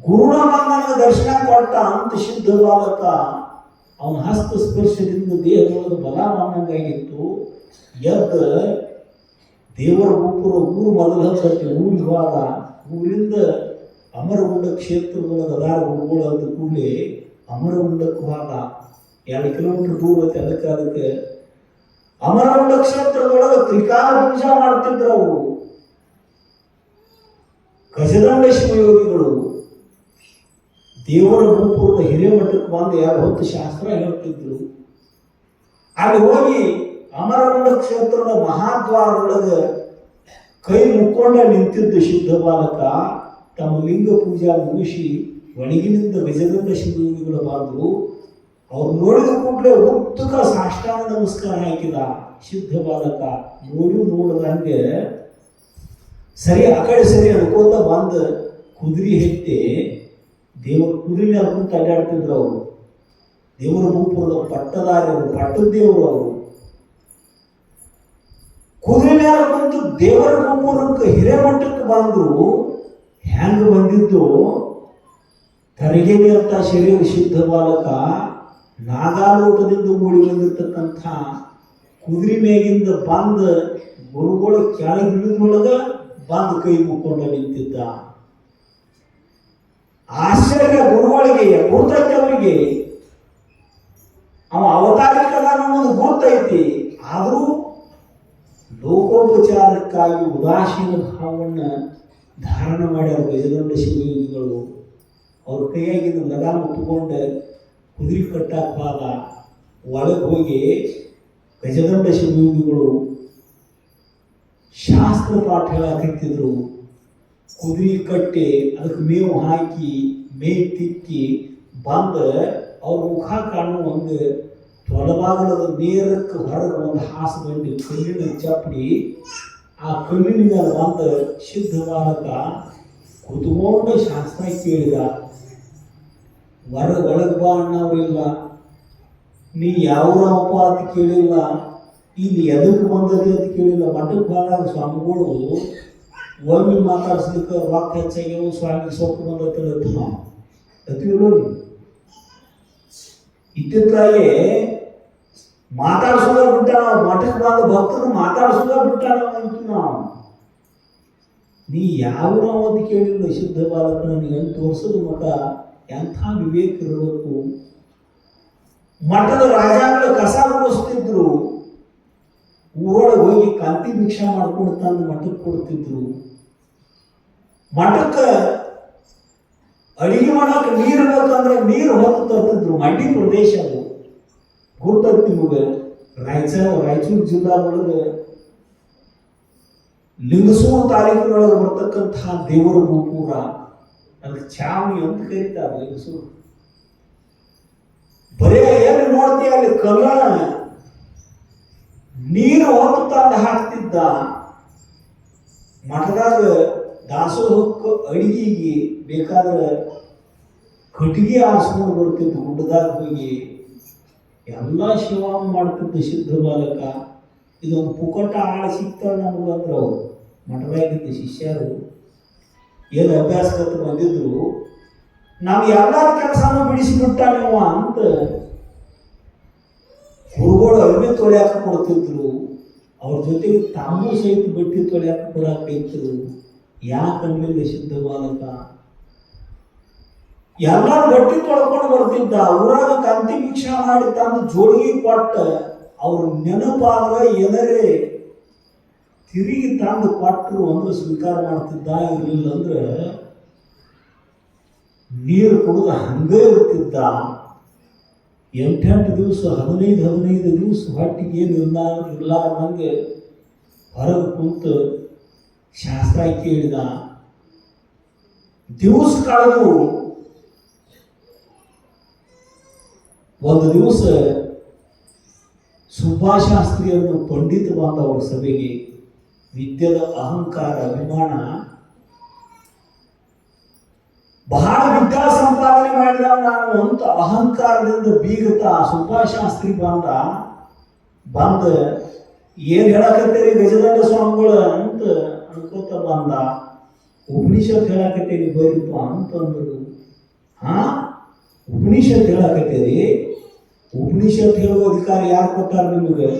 ಗುರುನಾಮನ ದರ್ಶನ ಕೊಟ್ಟ ಅಂತ ಸಿದ್ಧ ಬಾಲಕ ಅವನ ಹಸ್ತ ಸ್ಪರ್ಶದಿಂದ ದೇಹದೊಳಗೆ ಬಲವಾನಂಗಾಗಿತ್ತು. ಎದ್ದ ದೇವರ ಗೋಪುರ ಊರು ಮೊದಲ ಹತ್ತಕ್ಕೆ ಊರಿಗೆ ಹೋದ. ಊರಿಂದ ಅಮರಗುಂಡ ಕ್ಷೇತ್ರದೊಳಗೆ ಅದಾರ ಗುರುಗಳು ಅಂದ ಕೂಡಲೇ ಅಮರಗುಂಡಕ್ಕೆ ಹೋದ. 2 ಕಿಲೋಮೀಟರ್ ದೂರ ಐತೆ. ಅದಕ್ಕೆ ಅಮರಗುಂಡ ಕ್ಷೇತ್ರದೊಳಗೆ ತ್ರಿಕಾಲ ಪೂಜಾ ಮಾಡ್ತಿದ್ರು ಅವರು ಗಜದಂಡ ಶಿವಯೋಗಿಗಳು. ದೇವರ ಗೋಪುರದ ಹಿರೇಮಠಕ್ಕೆ ಬಂದು 2 ಹೊತ್ತು ಶಾಸ್ತ್ರ ಹೇಳ್ತಿದ್ರು. ಅಲ್ಲಿ ಹೋಗಿ ಅಮರಗುಂಡ ಕ್ಷೇತ್ರದ ಮಹಾದ್ವಾರದೊಳಗೆ ಕೈ ಮುಕ್ಕೊಂಡ ನಿಂತಿದ್ದ ಸಿದ್ಧ ಬಾಲಕ ತಮ್ಮ ಲಿಂಗ ಪೂಜಾ ಮುಗಿಸಿ ಒಳಗಿನಿಂದ ಗಜದಂಡ ಶಿವಯೋಗಿಗಳು ಬಂದರು. ಅವ್ರು ನೋಡಿದ ಕೂಡಲೇ ಉದ್ದಕ ಸಾಷ್ಟಾಂಗ ನಮಸ್ಕಾರ ಹಾಕಿದ ಸಿದ್ಧ ಬಾಲಕ. ನೋಡದಂಗೆ ಸರಿ ಆ ಕಡೆ ಸರಿ ಅನ್ಕೋತ ಬಂದ ಕುದುರೆ ಹೆತ್ತೆ ದೇವರ ಕುದುರೆ ಮೇಲೆ ಕುಂತು ಅಡ್ಡಾಡ್ತಿದ್ರು ಅವರು. ದೇವರ ಗೋಪುರದ ಪಟ್ಟದಾರಿ ಅವರು, ಪಟ್ಟದ ದೇವರು ಅವರು. ಕುದುರೆ ಮೇಲೆ ಕುಂತು ದೇವರ ಗೋಪುರಕ್ಕೆ ಹಿರೇಮಠಕ್ಕೆ ಬಂದರು. ಹ್ಯಾಂಗ ಬಂದಿದ್ದು? ತರಗೇರಿ ಅಂತ ಶರೀರ ಸಿದ್ಧ ಬಾಲಕ ನಾಗಾಲೋಟದಿಂದ ಮೂಡಿ ಬಂದಿರ್ತಕ್ಕಂಥ ಕುದುರೆ ಮೇಗಿಂದ ಬಂದ ಗುರುಗಳ ಕೆಳಗಿಳಿದ್ರೊಳಗ ಬಂದು ಕೈ ಮುಕ್ಕೊಂಡು ನಿಂತಿದ್ದ. ಆಶ್ಚರ್ಯ ಗುರುಗಳಿಗೆ ಗುರ್ತೈತಿ. ಅವರಿಗೆ ಅವ ಅವತಾರಿಕದ ಅನ್ನೋದು ಗುರ್ತೈತಿ. ಆದರೂ ಲೋಕೋಪಚಾರಕ್ಕಾಗಿ ಉದಾಸೀನ ಭಾವವನ್ನು ಧಾರಣ ಮಾಡ್ಯಾರ ಗಜದಂಡ ಶಿವಯೋಗಿಗಳು. ಅವ್ರ ಕೈಯಾಗಿನ ಲಗಾಮ ತಗೊಂಡು ಕುದುರೆ ಕಟ್ಟಾಕ ಹೋದ. ಒಳಗೆ ಹೋಗಿ ಗಜದಂಡ ಶಿವಯೋಗಿಗಳು ಶಾಸ್ತ್ರ ಪಾಠ ಹೇಳಕತ್ತಿದ್ರು. ಕುದುರೆ ಕಟ್ಟಿ ಅದಕ್ಕೆ ಮೇವು ಹಾಕಿ ಮೇವು ತಿಕ್ಕಿ ಬಂದು ಅವ್ರ ಮುಖ ಕಾಣುವ ಒಂದು ತೊಲಬಾಗಲದ ನೇರಕ್ಕೆ ಹೊರಗೆ ಒಂದು ಹಾಸಗಂಡಿ ಕಲ್ಲಿನ ಚಪ್ಪಡಿ, ಆ ಕಲ್ಲಿನ ಮೇಲೆ ಬಂದು ಸಿದ್ಧ ಬಾಲಕ ಕುತ್ಕೊಂಡು ಶಾಸ್ತ್ರ ಕೇಳಿದ. ಒಳಗೆ ಬಾ ಅಣ್ಣವ್ರಿಲ್ಲ, ನೀ ಯಾವ್ರಪ್ಪ ಅಂತ ಕೇಳಿಲ್ಲ, ಇಲ್ಲಿ ಎದಕ್ಕೆ ಬಂದದಿ ಅಂತ ಕೇಳಿಲ್ಲ. ಮಠಕ್ಕೆ ಬಂದಾಗ ಸ್ವಾಮಿಗಳು ಒಮ್ಮೆ ಮಾತಾಡ್ಸ್ಲಿಕ್ಕೆ ರೊಕ್ಕ ಹೆಚ್ಚಾಗ್ಯವು, ಸ್ವಾಮಿ ಸೊಪ್ಪು ಬಂದತಿ ನಾವು ಅತಿವಿ ನೋಡಿ. ಇತ್ತಿತ್ತಾಗೆ ಮಾತಾಡ್ಸೋದ ಬಿಟ್ಟ ನಾವು, ಮಠಕ್ಕೆ ಬಂದ ಭಕ್ತರು ಮಾತಾಡ್ಸೋದ ಬಿಟ್ಟ ನಾವು ನಾವು. ನೀ ಯಾವ ಅಂತ ಕೇಳಿಲ್ಲ ಸಿದ್ಧ ಬಾಲಕ, ನನಗೆ ತೋರಿಸೋದು ಮಠ ಎಂಥ ವಿವೇಕ ಇರಬೇಕು. ಮಠದ ರಾಜಾಗಳು ಕಸ ಕೊಡಿಸ್ತಿದ್ರು, ಊರೊಳಗೆ ಹೋಗಿ ಕಾಂತಿ ಭಿಕ್ಷಾ ಮಾಡ್ಕೊಂಡು ತಂದು ಮಠಕ್ಕೆ ಕೊಡ್ತಿದ್ರು. ಮಠಕ್ಕೆ ಅಡಿಗೆ ಮಾಡಕ್ಕೆ ನೀರು ಬೇಕಂದ್ರೆ ನೀರು ಹೊತ್ತು ತರ್ತಿದ್ರು. ಮಂಡಿ ಪ್ರದೇಶ ಅದು ಗುರ್ತೈತಿ ನಿಮಗೆ. ರಾಯಚೂರು ಜಿಲ್ಲಾ ಒಳಗೆ ಲಿಂಗಸೂರು ತಾಲೂಕಿನೊಳಗೆ ಬರ್ತಕ್ಕಂತಹ ದೇವರ ಗೋಪುರ, ಅದಕ್ಕೆ ಚಾವಣಿ ಅಂತ ಕರೀತಾರೆ ಲಿಂಗಸೂರು. ಬರೇ ಏನು ನೋಡ್ತೀಯ ಅಲ್ಲಿ ಕಲ್ಲಣ ನೀರು ಹೊತ್ತು ತಂದು ಹಾಕ್ತಿದ್ದ. ಮಠದಾಗ ದಾಸೋಹಕ್ಕೆ ಅಡಿಗೆಗೆ ಬೇಕಾದ್ರೆ ಕಟ್ಟಿಗೆ ಆರಿಸ್ಕೊಂಡು ಬರ್ತಿದ್ದು. ಗುಡ್ಡದಾಗ ಹೋಗಿ ಎಲ್ಲ ಸೇವಾ ಮಾಡ್ತಿದ್ದ ಸಿದ್ಧ ಬಾಲಕ. ಇದೊಂದು ಪುಕಟ ಆಳ ಸಿಗ್ತಾಳೆ ನಮಗಂದ್ರೆ ಅವರು ಮಠದಾಗಿದ್ದ ಶಿಷ್ಯರು ಏನು ಅಭ್ಯಾಸಗತ ಬಂದಿದ್ರು. ನಾವು ಎಲ್ಲ ಕೆಲಸನೂ ಬಿಡಿಸಿಬಿಟ್ಟ ನೀವು ಅಂತ ಗುರುಗಳು ಅರಿವೆ ತೊಳೆಯಾಕ ಕೊಡ್ತಿದ್ರು. ಅವ್ರ ಜೊತೆಗೆ ತಾಮೂ ಸಹಿತ ಬಟ್ಟೆ ತೊಳೆಯಾಕ ಕೊಡಾಕಿದ್ರು. ಯಾಕಂದ್ರೆ ಸಿದ್ಧ ಬಾಲಕ ಎಲ್ಲರೂ ಬಟ್ಟೆ ತೊಳ್ಕೊಂಡು ಬರ್ತಿದ್ದ. ಊರಾಗ ಕಂತಿ ಭಿಕ್ಷಾ ಮಾಡಿ ತಂದು ಜೋಡಿಗೆ ಕೊಟ್ಟ ಅವ್ರ ನೆನಪಾಗ ಏನರೇ ತಿರುಗಿ ತಂದು ಕೊಟ್ಟರು ಅಂದ್ರೆ ಸ್ವೀಕಾರ ಮಾಡ್ತಿದ್ದ. ಇರಲಿಲ್ಲ ಅಂದ್ರೆ ನೀರು ಕುಡಿದು ಹಂಗೇ ಇರ್ತಿದ್ದ. 8 ದಿವಸ 15 ದಿವಸ ಹೊಟ್ಟಿಗೆ ಏನು ಇರ್ಲಾರ್ದಂಗೆ ಹೊರಗೆ ಕುಂತು ಶಾಸ್ತ್ರ ಕೇಳಿದ. ದಿವಸ ಕಳೆದು ಒಂದು ದಿವಸ ಸುಬ್ಬಾಶಾಸ್ತ್ರಿಯನ್ನು ಪಂಡಿತ ಬಂದ ಅವ್ರ ಸಭೆಗೆ. ವಿದ್ಯೆದ ಅಹಂಕಾರ ಅಭಿಮಾನ, ಬಹಳ ವಿದ್ಯಾ ಸಂಪಾದನೆ ಮಾಡಿದ ನಾನು ಅಂತ ಅಹಂಕಾರದಿಂದ ಬೀಗತಾ ಸುಬ್ಬಾಶಾಸ್ತ್ರಿ ಬಂದ ಏನ್ ಹೇಳಕತ್ತೇರಿ ಗಜದಂಡ ಸ್ವಾಮಿಗಳು ಅಂತ ಅನ್ಕೋತ ಬಂದ. ಉಪನಿಷತ್ ಹೇಳಕತ್ತೇರಿ ಬರೀಪ್ಪ ಅಂತಂದ್ರು. ಉಪನಿಷತ್ ಹೇಳಕತ್ತೇರಿ? ಉಪನಿಷತ್ ಹೇಳುವ ಅಧಿಕಾರ ಯಾರು ಕೊಟ್ಟಾರ ನಿಮಗೆ?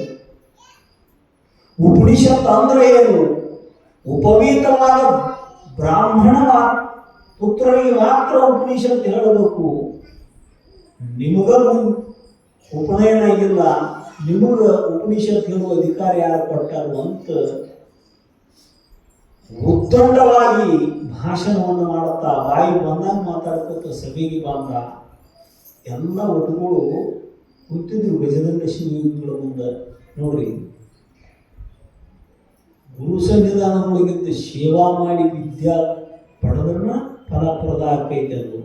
ಉಪನಿಷತ್ ಅಂದ್ರೆ ಏನು? ಉಪವೀತವಾದ ಬ್ರಾಹ್ಮಣ ಪುತ್ರರಿಗೆ ಮಾತ್ರ ಉಪನಿಷತ್ ಹೇಳಬೇಕು. ನಿಮಗ ಉಪನಯನ ಆಗಿಲ್ಲ, ನಿಮಗ ಉಪನಿಷತ್ ಹೇಳುವ ಅಧಿಕಾರ ಯಾರು ಕೊಟ್ಟಾರು ಅಂತ ಉತ್ತಂಡವಾಗಿ ಭಾಷಣವನ್ನು ಮಾಡುತ್ತಾ ಬಾಯಿ ಬಂದಾಗ ಮಾತಾಡ್ಕೊತ ಸಭೆಗೆ ಬಂದ. ಎಲ್ಲ ಒಟ್ಟುಗಳು ಕೂತಿದ್ರು ಗಜದಂಡ ಶಿವಯೋಗಿಗಳ ಮುಂದೆ. ನೋಡ್ರಿ, ಗುರು ಸನ್ನಿಧಾನದೊಳಗಿದ್ದ ಸೇವಾ ಮಾಡಿ ವಿದ್ಯಾ ಪಡೆದ್ರನ್ನ ಫಲಪ್ರದ ಆಕೈತೆ. ಅದು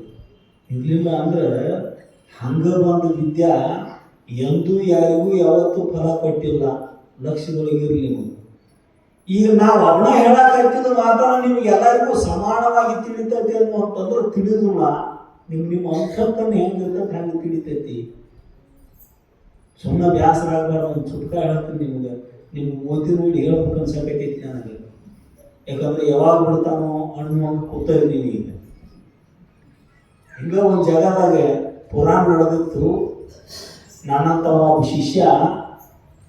ಇರಲಿಲ್ಲ ಅಂದ್ರೆ ಹಂಗ ಬಂದ ವಿದ್ಯಾ ಎಂದೂ ಯಾರಿಗೂ ಯಾವತ್ತೂ ಫಲ ಕೊಟ್ಟಿಲ್ಲ. ಲಕ್ಷ್ಯದೊಳಗಿರಲಿ ನೀವು. ಈಗ ನಾವು ಅವನ ಹೇಳಕ್ಕಾಗ್ತಿದ್ದ ಮಾತಾಡ ನಿಮ್ಗೆ ಎಲ್ಲರಿಗೂ ಸಮಾನವಾಗಿ ತಿಳಿತೈತಿ ಅಂತಂದ್ರೆ ತಿಳಿದಿಲ್ಲ. ನಿಮ್ಮ ಅಂಶಕ್ಕನ್ನು ಹೆಂಗಿರ್ತೈತೆ ಹಂಗೆ ತಿಳಿತೈತಿ. ಸುಮ್ಮನೆ ಬ್ಯಾಸರ ಆಗಬಾರ್ದು. ಒಂದು ಚುಟ್ಕ ಹೇಳ್ತೀನಿ ನಿಮ್ಗೆ, ನಿಮ್ಗೆ ಓದಿ ನೋಡಿ ಹೇಳ್ಬೇಕು ಅನ್ಸಕೈತಿ ನನಗೆ. ಯಾಕಂದ್ರೆ ಯಾವಾಗ ಬಿಡ್ತಾನೋ ಅನ್ನೋ ಕೂತ ಇದ್ದೀನಿ. ಈಗ ಹಿಂಗ ಒಂದು ಜಾಗದಾಗ ಪುರಾಣ ನಡೆದಿತ್ತು. ನನ್ನಂತ ಒಬ್ಬ ಶಿಷ್ಯ,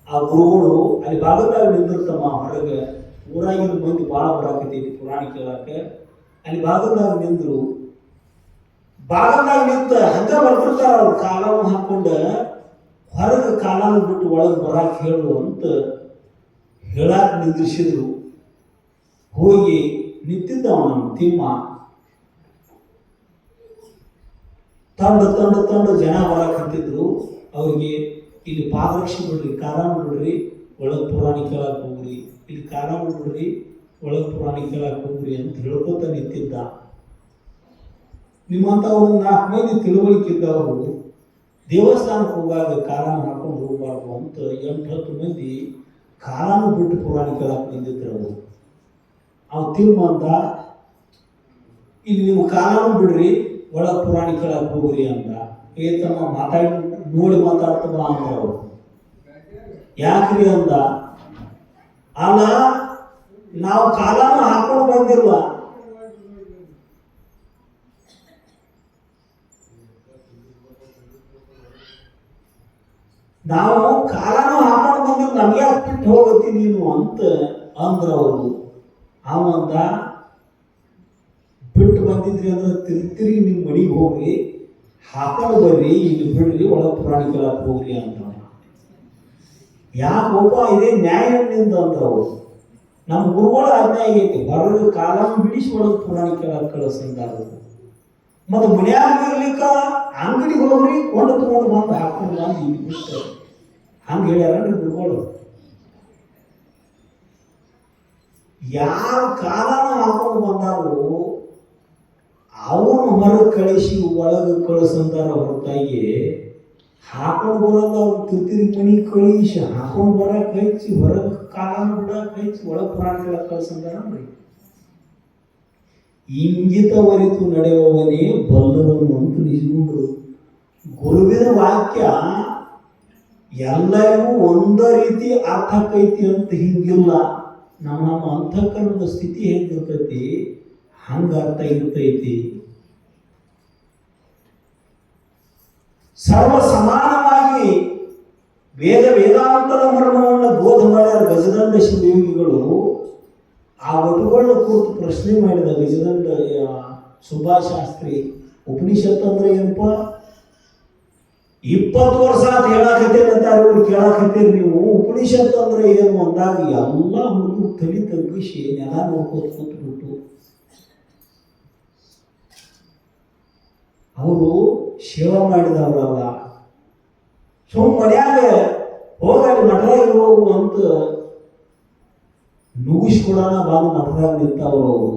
ಆ ಗುರುಗಳು ಅಲ್ಲಿ ಭಾಗದಾಗ ನಿಂದಿರ್ತಮ್ಮ ಹೊರಗೆ. ಊರಾಗಿನ ಮಂದಿ ಭಾಳ ಬರಾಕತೈತಿ ಪುರಾಣ ಕೇಳಕ್ಕೆ. ಅಲ್ಲಿ ಭಾಗದಾಗ ನಿಂದ್ರು. ಭಾಗದಾಗ ನಿಂತ ಹಂಗ ಬರ್ತಿರ್ತಾರ ಅವ್ರು ಕಾಲವನ್ನು ಹಾಕೊಂಡು. ಹೊರಗೆ ಕಾಲನ್ನು ಬಿಟ್ಟು ಒಳಗೆ ಬರಾಕ್ ಹೇಳು ಅಂತ ಹೇಳಾಕ್ ನಿಂದಿಸಿದ್ರು. ಹೋಗಿ ನಿಂತಿದ್ದವ ನಮ್ಮ ತಿಮ್ಮ. ತಂಡ ಜನ ಬರಾಕಂತಿದ್ರು. ಅವ್ರಿಗೆ ಇಲ್ಲಿ ಪಾದರಕ್ಷೆ ಬಿಡ್ರಿ, ಕಾಲಾನು ಬಿಡ್ರಿ, ಒಳಗೆ ಪುರಾಣಿ ಕೇಳಕ್ಕೆ ಹೋಗ್ರಿ, ಇಲ್ಲಿ ಕಾಲಾನು ಬಿಡ್ರಿ, ಒಳಗೆ ಪುರಾಣಿ ಕೇಳಕ್ಕೆ ಹೋಗ್ರಿ ಅಂತ ಹೇಳ್ಕೊತ ನಿಂತಿದ್ದ. ನಿಮ್ಮಂಥವ್ರು 4 ಮಂದಿ ತಿಳುವಳಿಕಿದ್ದವರು ದೇವಸ್ಥಾನಕ್ಕೆ ಹೋಗಾಗ ಕಾಲಾನು ಹಾಕೊಂಡು ಹೋಗಬಾರ್ದು ಅಂತ 8-10 ಮಂದಿ ಕಾಲಾನು ಬಿಟ್ಟು ಪುರಾಣಿ ಕೇಳಕ್ಕೆ ಬಂದಿದ್ರು. ಅವ್ರು ತಿಮ್ಮಂತ ಇಲ್ಲಿ ನೀವು ಕಾಲಾನು ಬಿಡ್ರಿ, ಒಳಗೆ ಪುರಾಣಿ ಕೇಳಕ್ಕೆ ಹೋಗ್ರಿ ಅಂತ ಏತಮ್ಮ ನೋಡಿ ಮಾತಾಡ್ತಮ್ಮ ಅಂದ್ರ ಅವರು. ಯಾಕ್ರಿ ಅಂದ, ಅಲ್ಲ ನಾವು ಕಾಲಾನು ಹಾಕೊಂಡು ಬಂದಿಲ್ಲ, ನಾವು ಕಾಲಾನು ಹಾಕೊಂಡು ಬಂದಿಲ್ಲ, ನಮ್ಗೆ ಯಾಕೆ ಬಿಟ್ಟು ಹೋಗತ್ತಿ ನೀನು ಅಂತ ಅಂದ್ರ ಅವರು. ಅವಂದ ಬಿಟ್ಟು ಬಂದಿದ್ರಿ ಅಂದ್ರೆ ತಿರುಗಿ ನಿಮ್ಮ ಮನೆಗೆ ಹೋಗ್ರಿ, ಹಾಕೊಂಡು ಬರ್ರಿ, ಇಲ್ಲಿ ಬಿಡ್ರಿ, ಒಳಗೆ ಪುರಾಣಿ ಕೇಳಕ್ಕೆ ಹೋಗ್ರಿ ಅಂತ. ಯಾಕೋಪ ಇದೇ ನ್ಯಾಯದಿಂದ ಅಂದ್ರವು. ನಮ್ಮ ಗುರುಗಳ ಆಜ್ಞೆ ಆಗೈತಿ, ಹೊರಗೆ ಕಾಲನ್ನು ಬಿಡಿಸಿ ಒಳಗೆ ಪುರಾಣಿ ಕೇಳಕ್ಕೆ ಕಳಿಸಿದ್ದಾರೆ. ಮತ್ತು ಮನ್ಯಾಗ ಇರ್ಲಿಕ್ಕ ಅಂಗಡಿಗೆ ಹೋಗ್ರಿ, ಕೊಂಡು ತಗೊಂಡು ಬಂದು ಹಾಕೊಂಡು ಬಂದು ಇಲ್ಲಿ ಬಿಟ್ಟು ಹಂಗೆ ಹೇಳ್ಯಾರನ್ರಿ ಗುರುಗಳು. ಯಾರು ಕಾಲನ ಹಾಕೊಂಡು ಬಂದಾರು ಅವನು ಹೊರಗೆ ಕಳಿಸಿ ಒಳಗೆ ಕಳಿಸಂತಾರ ಹೊರತಾಗಿ ಹಾಕೊಂಡು ಬರೋದು ಅವ್ರು ತಿರುಗಿ ಮನೆ ಕಳಿಸಿ ಹಾಕೊಂಡು ಬರಕ್ಕೆ ಹಚ್ಚಿ ಹೊರಗೆ ಕಾಲನ ಬಿಡಕ್ಕೆ ಹಚ್ಚಿ ಒಳಗೆ ಪುರಾಣ ಕೇಳಕ್ಕೆ ಕಳಿಸಂತಾರನ್ರಿ. ಇಂಗಿತವರಿತು ನಡೆಯುವವನೇ ಬಲ್ಲವನು ಅಂತ ನಿಜಗೊಂಡ್ರು. ಗುರುವಿನ ವಾಕ್ಯ ಎಲ್ಲರಿಗೂ ಒಂದೇ ರೀತಿ ಅರ್ಥಕ್ಕೈತಿ ಅಂತ ಹಿಂಗಿಲ್ಲ. ನಮ್ಮ ಅಂತಃಕರಣದ ಸ್ಥಿತಿ ಹೆಂಗಿರ್ತೈತಿ ಹಂಗ ಅರ್ಥ ಇರ್ತೈತಿ. ಸರ್ವ ಸಮಾನವಾಗಿ ವೇದಾಂತದ ಮರ್ಮವನ್ನು ಬೋಧ ಮಾಡ್ಯಾರ ಗಜದಂಡ ಶಿವಯೋಗಿಗಳು. ಆ ಒಟುಗಳನ್ನ ಕೂತು ಪ್ರಶ್ನೆ ಮಾಡಿದ ಗಜದಂಡ ಸುಭಾಷ್ ಶಾಸ್ತ್ರಿ, ಉಪನಿಷತ್ ಅಂದ್ರೆ ಏನಪ್ಪ? 20 ವರ್ಷ ಅಂತ ಹೇಳಾಕತ್ತೇನೆ ಅಂತ ಅವ್ರು ಕೇಳಾಕತ್ತೀರಿ ನೀವು, ಉಪನಿಷತ್ ಅಂದ್ರೆ ಏನು ಅಂದಾಗ ಎಲ್ಲ ಹುಡುಗರು ತಲೆ ತಗ್ಗಿಸಿ ನೆಲ ನೋಡ್ಕೋತ ಕೂತ್ಬಿಟ್ಟು ಅವರು ಸೇವಾ ಮಾಡಿದವರಲ್ಲ, ಸುಮ್ಮ ಮನ್ಯಾಗ ಹೋಗಲಿ ಮಠದಾಗ ಹೋಗು ಅಂತ ನುಗ್ಗಿಸ್ಕೊಡೋಣ ಬಂದು ಮಠದಾಗ ನಿಂತವರು. ಅವರು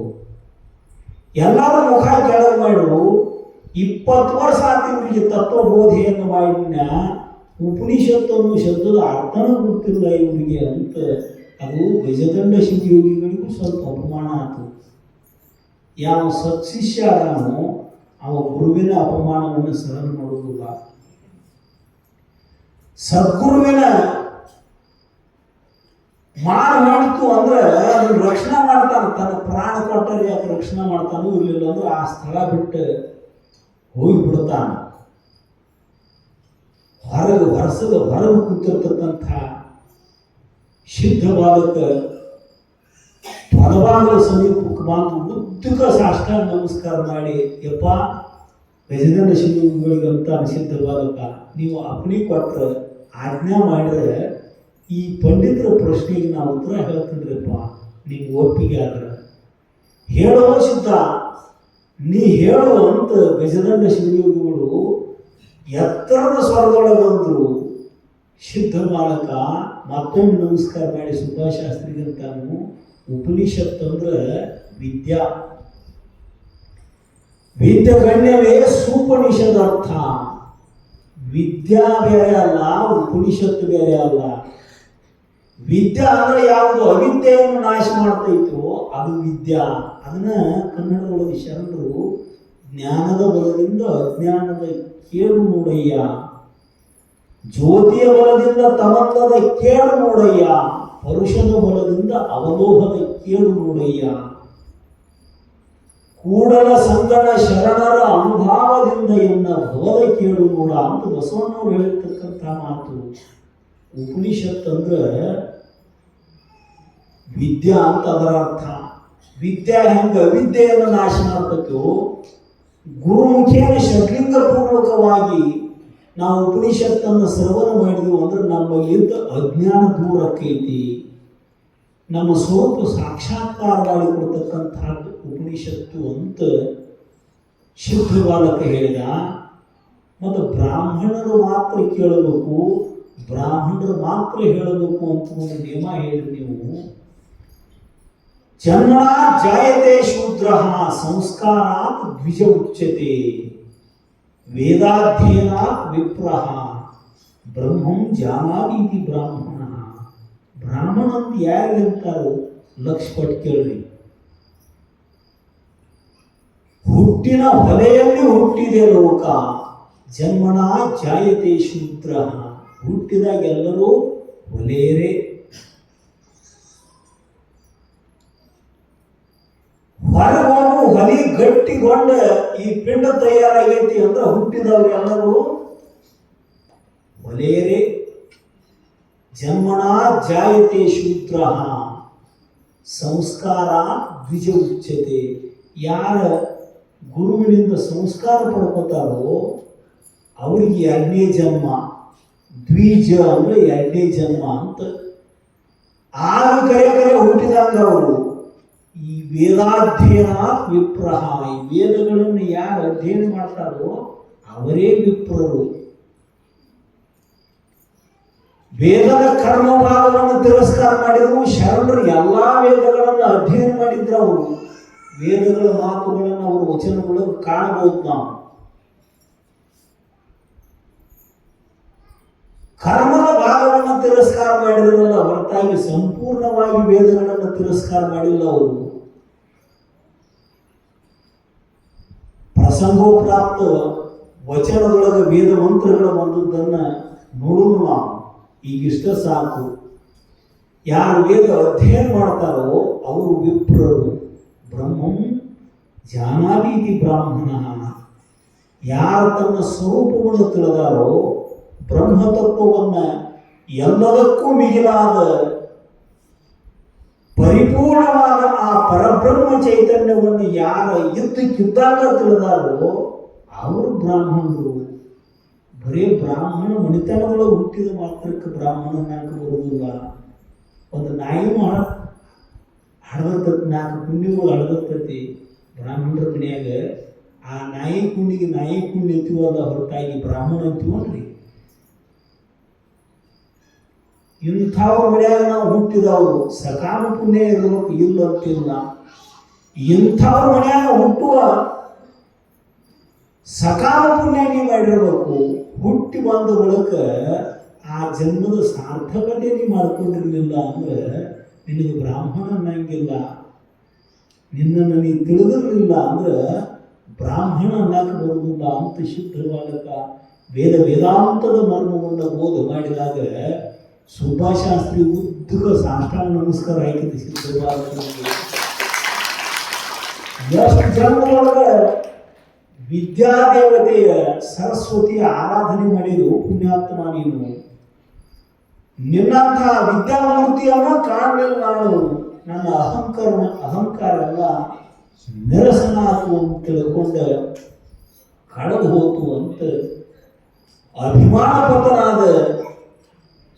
ಎಲ್ಲರೂ ಮುಖ ಕೆಳಗೆ ಮಾಡಿದ್ರು. 20 ವರ್ಷ ಆತಿ ಇವರಿಗೆ ತತ್ವಬೋಧೆಯನ್ನು ಮಾಡಿನ ಉಪನಿಷತ್ತನ್ನು ಶಬ್ದದ ಅರ್ಥನೂ ಗೊತ್ತಿಲ್ಲ ಇವರಿಗೆ ಅಂತ ಅದು ಗಜದಂಡ ಶಿವಯೋಗಿಗಳಿಗೂ ಸ್ವಲ್ಪ ಅಪಮಾನ ಆಯಿತು. ಯಾವ ಸತ್ಶಿಷ್ಯ ಅದಾನೋ ಅವ ಗುರುವಿನ ಅಪಮಾನವನ್ನು ಸಹನ ಮಾಡುವುದಿಲ್ಲ. ಸದ್ಗುರುವಿನ ಮಾಡಿತು ಅಂದ್ರೆ ಅದನ್ನು ರಕ್ಷಣೆ ಮಾಡ್ತಾನೆ. ತನ್ನ ಪ್ರಾಣ ಕೊಟ್ಟರೆ ಯಾಕೆ ರಕ್ಷಣೆ ಮಾಡ್ತಾನೋ, ಇರಲಿಲ್ಲ ಅಂದ್ರೆ ಆ ಸ್ಥಳ ಬಿಟ್ಟು ಹೋಗಿಬಿಡ್ತಾನೆ. ಹೊರಗೆ ಕೂತಿರ್ತಕ್ಕಂಥ ಸಿದ್ಧವಾದಕ ಪದವಾಗಲು ಸಮೀಪಕ್ಕೆ ಬಂದು ಉದ್ದಕ ಸಾಷ್ಟಾಂಗ ನಮಸ್ಕಾರ ಮಾಡಿ, ಯಪ್ಪ ಗಜದಂಡ ಶಿವಗಳಿಗಂತ ಸಿದ್ಧವಾದಕ ನೀವು ಅಪ್ಪಣೆ ಕೊಟ್ಟರೆ ಆಜ್ಞಾ ಮಾಡಿದ್ರೆ ಈ ಪಂಡಿತರ ಪ್ರಶ್ನೆಗೆ ನಾವು ಉತ್ತರ ಹೇಳ್ತೀನಿರಪ್ಪ, ನಿಮ್ಗೆ ಒಪ್ಪಿಗೆ ಆದ್ರೆ ಹೇಳೋ ಸಿದ್ಧ, ನೀ ಹೇಳು ಅಂತ ಗಜದಂಡ ಶಿವಯೋಗಿಗಳು ಎತ್ತರದ ಸ್ವರದೊಳಗಂದ್ರು. ಸಿದ್ಧ ಬಾಲಕ ಮತ್ತೊಂದು ನಮಸ್ಕಾರ ಮಾಡಿ ಸುಭಾಷ್ ಶಾಸ್ತ್ರಿಗಂತಾನು ಉಪನಿಷತ್ ಅಂದ್ರೆ ವಿದ್ಯಾ, ವಿದ್ಯಗಣ್ಯವೇ ಸುಪನಿಷದ ಅರ್ಥ. ವಿದ್ಯಾ ಬೇರೆ ಅಲ್ಲ, ಉಪನಿಷತ್ತು ಬೇರೆ ಅಲ್ಲ. ವಿದ್ಯಾ ಅಂದ್ರೆ ಯಾವುದು ಅವಿದ್ಯೆಯನ್ನು ನಾಶ ಮಾಡ್ತೈತೋ ಅದು ವಿದ್ಯಾ. ಅದನ್ನ ಕನ್ನಡದೊಳಗೆ ಶರಣರು ಜ್ಞಾನದ ಬಲದಿಂದ ಅಜ್ಞಾನದ ಕೇಡು ನೋಡಯ್ಯ, ಜ್ಯೋತಿಯ ಬಲದಿಂದ ತಮಲ್ಲದ ಕೇಡು ನೋಡಯ್ಯ, ಪರುಷದ ಬಲದಿಂದ ಅವಲೋಹದ ಕೇಡು ನೋಡಯ್ಯ, ಕೂಡಲ ಸಂಗಣ ಶರಣರ ಅನುಭಾವದಿಂದ ಎನ್ನ ಭವದ ಕೇಡು ನೋಡ ಅಂತ ಬಸವಣ್ಣವ್ರು ಹೇಳಿರ್ತಕ್ಕಂಥ ಮಾತು. ಉಪನಿಷತ್ ಅಂದ್ರೆ ವಿದ್ಯಾ ಅಂತ ಅದರ ಅರ್ಥ. ವಿದ್ಯಾ ಹೆಂಗೆ ಅವಿದ್ಯೆಯನ್ನು ನಾಶ ಮಾಡ್ತಕ್ಕೋ, ಗುರುಮುಖೇನ ಷಡ್ಲಿಂಗಪೂರ್ವಕವಾಗಿ ನಾವು ಉಪನಿಷತ್ತನ್ನು ಶ್ರವಣ ಮಾಡಿದೆವು ಅಂದ್ರೆ ನಮ್ಮಲ್ಲಿದ್ದ ಅಜ್ಞಾನ ದೂರ ಆಕೈತಿ. ನಮ್ಮ ಸ್ವರೂಪ ಸಾಕ್ಷಾತ್ಕಾರ ಮಾಡಿಕೊಡ್ತಕ್ಕಂಥದ್ದು ಉಪನಿಷತ್ತು ಅಂತ ಸಿದ್ಧ ಬಾಲಕ ಹೇಳಿದ. ಮತ್ತು ಬ್ರಾಹ್ಮಣರು ಮಾತ್ರ ಕೇಳಬೇಕು, ಬ್ರಾಹ್ಮಣರು ಮಾತ್ರ ಹೇಳಬೇಕು ಅಂತ ಒಂದು ನಿಯಮ ಹೇಳಿ ನೀವು. ಜನ್ಮನಾತ್ ಜಾಯತೆ ಶೂದ್ರ ಸಂಸ್ಕಾರಾತ್ ದ್ವಿಜ ಉಚ್ಯತೆ ವೇದಾಧ್ಯಯನಾತ್ ವಿಪ್ರಃ ಬ್ರಹ್ಮಂ ಜಾನಾದೀತಿ ಬ್ರಾಹ್ಮಣ. ಬ್ರಾಹ್ಮಣ ಅಂತ ಯಾರಿಗೆ ಅಂತಾರೋ ಲಕ್ಷ ಪಟ್ಟು ಕೇಳ್ರಿ. ಹುಟ್ಟಿನ ಹೊಲೆಯಲ್ಲಿ ಹುಟ್ಟಿದೆ ಲೋಕ. ಜನ್ಮನ ಜಾಯತೆ ಶೂದ್ರ. ಹುಟ್ಟಿದಾಗ ಎಲ್ಲರೂ ಹೊಲೆಯರೇ. ಹೊರಗೋಗು ಹೊಲಿ ಗಟ್ಟಿಗೊಂಡ ಈ ಪಿಂಡ ತಯಾರಾಗೈತಿ ಅಂದ್ರೆ ಹುಟ್ಟಿದವರು ಎಲ್ಲರೂ ಹೊಲೆಯರೇ. ಜನ್ಮನ ಜಾಯತೆ ಶೂದ್ರ ಸಂಸ್ಕಾರ ದ್ವಿಜ ಉಚ್ಯತೆ. ಯಾರ ಗುರುವಿನಿಂದ ಸಂಸ್ಕಾರ ಪಡ್ಕೋತಾರೋ ಅವರಿಗೆ ಎರಡನೇ ಜನ್ಮ. ದ್ವಿಜ ಅಂದ್ರೆ ಎರಡನೇ ಜನ್ಮ ಅಂತ. ಆಗ ಕರೆ ಹುಟ್ಟಿದಾಗ ಅವರು ಈ ವೇದಾಧ್ಯಯನ ವಿಪ್ರಹ. ಈ ವೇದಗಳನ್ನು ಯಾರು ಅಧ್ಯಯನ ಮಾಡ್ತಾರೋ ಅವರೇ ವಿಪ್ರರು. ವೇದದ ಕರ್ಮಭಾಗವನ್ನು ತಿರಸ್ಕಾರ ಮಾಡಿದ್ರು. ಶರಣರು ಎಲ್ಲಾ ವೇದಗಳನ್ನು ಅಧ್ಯಯನ ಮಾಡಿದ್ರು. ಅವರು ವೇದಗಳ ಮಾತುಗಳನ್ನು ಅವರು ವಚನಗಳನ್ನು ಕಾಣಬಹುದು. ನಾವು ಕರ್ಮದ ಭಾಗವನ್ನು ತಿರಸ್ಕಾರ ಮಾಡಿದ್ರಲ್ಲ ಹೊರತಾಗಿ ಸಂಪೂರ್ಣವಾಗಿ ವೇದಗಳನ್ನು ತಿರಸ್ಕಾರ ಮಾಡಿಲ್ಲ ಅವರು. ಪ್ರಸಂಗೋಪ್ರಾಪ್ತ ವಚನದೊಳಗೆ ವೇದ ಮಂತ್ರಗಳು ಬಂದದ್ದನ್ನ ನೋಡೋಣ ನಾವು. ಈಗಿಷ್ಟ ಸಾಕು. ಯಾರು ವೇದ ಅಧ್ಯಯನ ಮಾಡ್ತಾರೋ ಅವರು ವಿಪ್ರರು. ಬ್ರಹ್ಮಂ ಜಾನಾದೀತಿ ಬ್ರಾಹ್ಮಣ. ಯಾರು ತನ್ನ ಸ್ವರೂಪವನ್ನು ತಿಳಿದಾರೋ ಬ್ರಹ್ಮತತ್ವವನ್ನು ಎಲ್ಲದಕ್ಕೂ ಮಿಗಿಲಾದ ಪರಿಪೂರ್ಣವಾದ ಆ ಪರಬ್ರಹ್ಮ ಚೈತನ್ಯವನ್ನು ಯಾರ ಇದ್ದಕ್ಕಿದ್ದಾಗ ತಿಳಿದಾರೋ ಅವರು ಬ್ರಾಹ್ಮಣರು. ಬರೀ ಬ್ರಾಹ್ಮಣ ಮಣಿತನಗಳು ಹುಟ್ಟಿದ ಮಾತ್ರಕ್ಕೆ ಬ್ರಾಹ್ಮಣನಾಕ ಬರುವುದಿಲ್ಲ. ಒಂದು ನಾಯಿ ಹಡದತ್ತತಿ, 4 ಕುಂಡಿಗಳು ಹಡದತ್ತತಿ ಬ್ರಾಹ್ಮಣರ ಮನೆಯಾಗ. ಆ ನಾಯಿ ಕುಂಡಿಗೆ ನಾಯಿ ಕುಂಡಿ ಅಂತೀವಲ್ಲ ಹೊರತಾಗಿ ಬ್ರಾಹ್ಮಣ ಅಂತೀವಲ್ರಿ. ಇಂಥವ್ರ ಮನೆಯಾಗ ನಾವು ಹುಟ್ಟಿದವರು ಸಕಾಲ ಪುಣ್ಯ ಇರಬೇಕು, ಇಲ್ಲ ಅಂತಿಲ್ಲ. ಇಂಥವ್ರ ಮನೆಯಾಗ ಹುಟ್ಟುವ ಸಕಾಲ ಪುಣ್ಯ ನೀವು ಮಾಡಿರ್ಬೇಕು. ಹುಟ್ಟಿ ಬಂದ ಬಳಿಕ ಆ ಜನ್ಮದ ಸಾರ್ಥಕತೆ ನೀವು ಮಾಡ್ಕೊಂಡಿರ್ಲಿಲ್ಲ ಅಂದ್ರೆ ನಿನಗೆ ಬ್ರಾಹ್ಮಣ ಅನ್ನಂಗಿಲ್ಲ. ನಿನ್ನನ್ನು ನೀ ತಿಳಿದಿರಲಿಲ್ಲ ಅಂದ್ರೆ ಬ್ರಾಹ್ಮಣ ಅನ್ನಕ್ಕೆ ಬರುವುದಿಲ್ಲ ಅಂತ ಸಿದ್ಧವಾಗಕ ವೇದಾಂತದ ಮರ್ಮಗೊಂಡ ಬೋಧ ಮಾಡಿದಾಗ ಸುಭಾಷಾಸ್ತ್ರಿ ಉದ್ದಕ ಸಾಷ್ಟಾಂಗ ನಮಸ್ಕಾರ ಹಾಕಿದ್ದು ಸಿದ್ಧವಾಗಕ್ಕೆ. ಎಷ್ಟು ಜನ್ಮದೊಳಗೆ ವಿದ್ಯಾದೇವತೆಯ ಸರಸ್ವತಿಯ ಆರಾಧನೆ ಮಾಡಿದ್ರು ಪುಣ್ಯಾತ್ಮ ನೀನು. ನಿನ್ನಂಥ ವಿದ್ಯಾಮೂರ್ತಿಯನ್ನ ಕಾಣಲಿಲ್ಲ ನಾನು. ನನ್ನ ಅಹಂಕಾರ ಎಲ್ಲ ನಿರಸನ ಆತು ಅಂತ ತಿಳ್ಕೊಂಡು ಕಳೆದು ಹೋತು ಅಂತ ಅಭಿಮಾನ ಪತನಾದ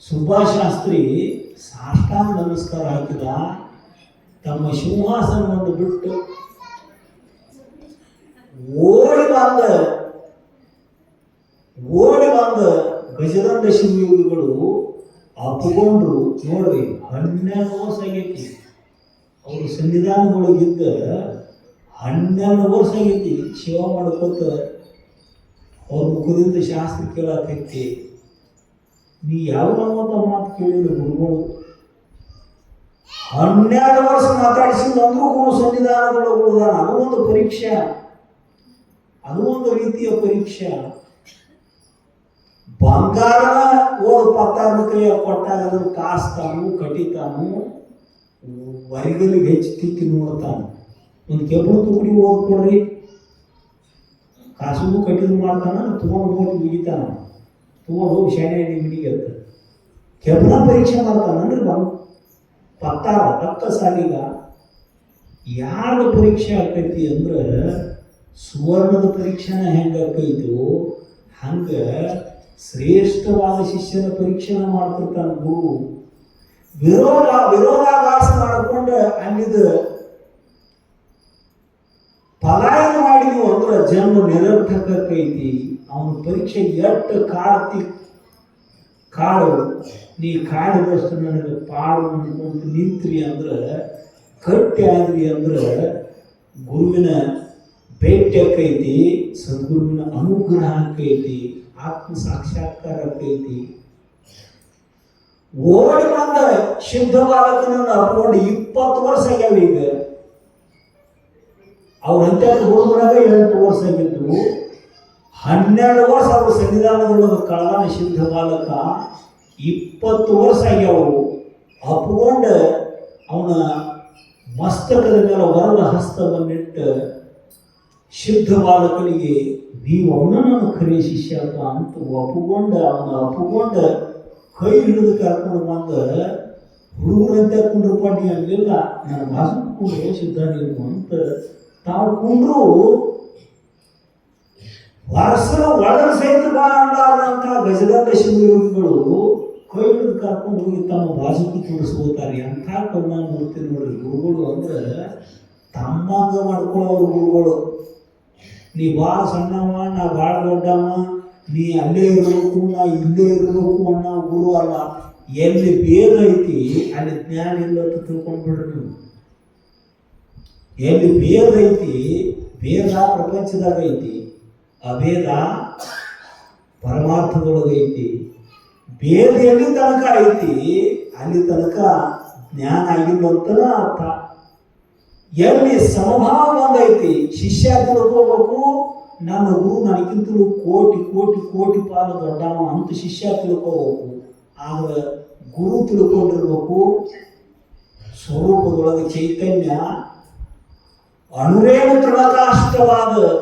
ಸುಭಾಷಾಸ್ತ್ರಿ ಸಾಷ್ಟಾಂಗ ನಮಸ್ಕಾರ ಹಾಕಿದ. ತಮ್ಮ ಸಿಂಹಾಸನವನ್ನು ಬಿಟ್ಟು ಓಡಿ ಬಂದ ಗಜದಂಡ ಶಿವಯೋಗಿಗಳು ಅಪ್ಪಗೊಂಡ್ರು. ನೋಡ್ರಿ 12 ವರ್ಷ ಆಗೈತಿ ಅವರು ಸನ್ನಿಧಾನದೊಳಗಿದ್ದ. 12 ವರ್ಷ ಆಗೈತಿ ಶಿವ ಮಾಡ್ಕೋತ ಅವ್ರ ಮುಖದಿಂದ ಶಾಸ್ತ್ರ ಕೇಳಾಕೈತಿ. ನೀ ಯಾವ ಮಾತು ಕೇಳಿದ್ರು ಗುರುಗಳು 12 ವರ್ಷ ಮಾತಾಡಿಸಿದ್ರು ಅಂದ್ರೂ ಗುರು ಸನ್ನಿಧಾನದೊಳಗೆ ಉಳಿದಾನ. ಅದು ಒಂದು ಪರೀಕ್ಷೆ, ಅದು ಒಂದು ರೀತಿಯ ಪರೀಕ್ಷೆ. ಬಂಗಾರನ ಓದು ಪತ್ತಾರ ಕೈಯ ಕೊಟ್ಟಾಗ ಅದನ್ನು ಕಾಸ್ತಾನು, ಕಟಿತಾನು, ವರಿಗಲಿಗೆ ಹೆಚ್ಚು ತಿಕ್ಕಿ ನೋಡ್ತಾನು. ಒಂದು ಕೆಬ್ಬಣ ತುಕಡಿ ಓದ್ ಕೊಡ್ರಿ, ಕಾಸು ಕಟ್ಟಿದ್ ಮಾಡ್ತಾನ, ತೊಗೊಂಡು ಹೋಗಿ ಬಿಗಿತಾನ, ತೊಗೊಂಡು ಹೋಗಿ ಶಾಣೆ ಬಿಡಿಗೆ ಅಂತ ಕೆಬ್ಬಣ ಪರೀಕ್ಷೆ ಮಾಡ್ತಾನಂದ್ರೆ ಪತ್ತಾರ 10 ಸಾಲಿಗ ಯಾರ್ದು ಪರೀಕ್ಷೆ ಆಗ್ತೈತಿ ಅಂದ್ರೆ ಸುವರ್ಣದ ಪರೀಕ್ಷೆನ ಹೆಂಗಾಕೈತು ಹಂಗೆ ಶ್ರೇಷ್ಠವಾದ ಶಿಷ್ಯನ ಪರೀಕ್ಷೆನ ಮಾಡ್ತಿರ್ತಾನೆ ಗುರು. ವಿರೋಧಾಭಾಸ ಮಾಡಿಕೊಂಡು ಅಲ್ಲಿದ ಪಲಾಯನ ಮಾಡಿದ್ವು ಅಂದ್ರೆ ಜನ್ಮ ನಿರರ್ಥಕೈತಿ. ಅವನ ಪರೀಕ್ಷೆ ಎಷ್ಟು ಕಾಡು ನೀ ಕಾಡಿದಷ್ಟು ನನಗೆ ಪಾಡು ಅನ್ಕೊಂತ ನಿಂತ್ರಿ ಅಂದ್ರೆ ಕಟ್ಟಿ ಆದ್ರಿ ಅಂದ್ರೆ ಗುರುವಿನ ಭೇಟಿ ಆಕೈತಿ, ಸದ್ಗುರುವಿನ ಅನುಗ್ರಹ ಆಕೈತಿ, ಆತ್ಮ ಸಾಕ್ಷಾತ್ಕಾರ ಆಕೈತಿ. ಓಡಿ ಬಂದ ಶುದ್ಧ ಬಾಲಕನನ್ನು ಅಪ್ಕೊಂಡು 20 ವರ್ಷ ಆಗ್ಯಾವ. ಈಗ ಅವ್ರಂತ ಗುರುಗಳಾಗ 8 ವರ್ಷ ಆಗಿದ್ದು, 12 ವರ್ಷ ಅವ್ರ ಸನ್ನಿಧಾನದೊಳಗೆ ಕಳೆದಾನ ಶುದ್ಧ ಬಾಲಕ. 20 ವರ್ಷ ಆಗ್ಯಾವು. ಅಪ್ಕೊಂಡು ಅವನ ಮಸ್ತಕದ ಮೇಲೆ ವರದ ಹಸ್ತವನ್ನಿಟ್ಟು ಶುದ್ಧ ಬಾಲಕನಿಗೆ ನೀವು ಅವನನ್ನು ಖರೆ ಶಿಷ್ಯಪ್ಪ ಅಂತ ಅಪ್ಪುಗೊಂಡ ಕೈ ಹಿಡಿದು ಕರ್ಕೊಂಡು ಬಂದ ಹುಡುಗರಂತೆ ಕುಂಡ್ರಪ್ಪ ನೀ ಅಲ್ಲಿಲ್ಲ ನನ್ನ ಬಾಸು ಕುಂಡ್ರು ಸಿದ್ಧ ನೀವು ಅಂತ ತಾವು ಕುಂಡ್ರು ವರ್ಷದ ಒಳಗೆ ಸಹಿತ ಬಾಂಡಾದಂಥ ಗಜದಂಡ ಶಿವಯೋಗಿಗಳು ಕೈ ಹಿಡಿದು ಕರ್ಕೊಂಡು ಹೋಗಿ ತಮ್ಮ ಬಾಜುಕಿ ಕುಂಡಿಸ್ಕೋತಾರೆ. ಅಂಥ ಕವನ ನೋಡ್ತೀನಿ ನೋಡ್ರಿ. ಗುರುಗಳು ಅಂದ್ರೆ ತಮ್ಮಂಗ ಮಾಡ್ಕೊಳ್ಳೋರು ಗುರುಗಳು. ನೀ ಭಾಳ ಸಣ್ಣವ, ನಾ ಭಾಳ ದೊಡ್ಡವ, ನೀ ಅಲ್ಲೇ ಇರಬೇಕು, ನಾ ಇಲ್ಲೇ ಇರಬೇಕು ಅನ್ನೋ ಗುರು ಅಲ್ಲ. ಎಲ್ಲಿ ಭೇದ ಐತಿ ಅಲ್ಲಿ ಜ್ಞಾನ ಇಲ್ಲ ಅಂತ ತಿಳ್ಕೊಂಡ್ಬಿಡ್ರಿ ನೀವು. ಎಲ್ಲಿ ಭೇದ ಐತಿ, ಭೇದ ಪ್ರಪಂಚದಾಗ ಐತಿ, ಅಭೇದ ಪರಮಾರ್ಥದೊಳಗೈತಿ. ಭೇದ ಎಲ್ಲಿ ತನಕ ಐತಿ ಅಲ್ಲಿ ತನಕ ಜ್ಞಾನ ಆಗಿಲ್ಲ ಅಂತನ ಅರ್ಥ. ಎಲ್ಲಿ ಸಮಭಾವ ಬಂದೈತಿ, ಶಿಷ್ಯ ತಿಳ್ಕೋಬೇಕು ನನ್ನ ಗುರು ನನಗಿಂತಲೂ ಕೋಟಿ ಕೋಟಿ ಕೋಟಿ ಪಾಲು ದೊಡ್ಡವ ಅಂತ ಶಿಷ್ಯ ತಿಳ್ಕೋಬೇಕು. ಆದ್ರೆ ಗುರು ತಿಳ್ಕೊಂಡಿರ್ಬೇಕು ಸ್ವರೂಪದೊಳಗೆ ಚೈತನ್ಯ ಅಣುರೇಣು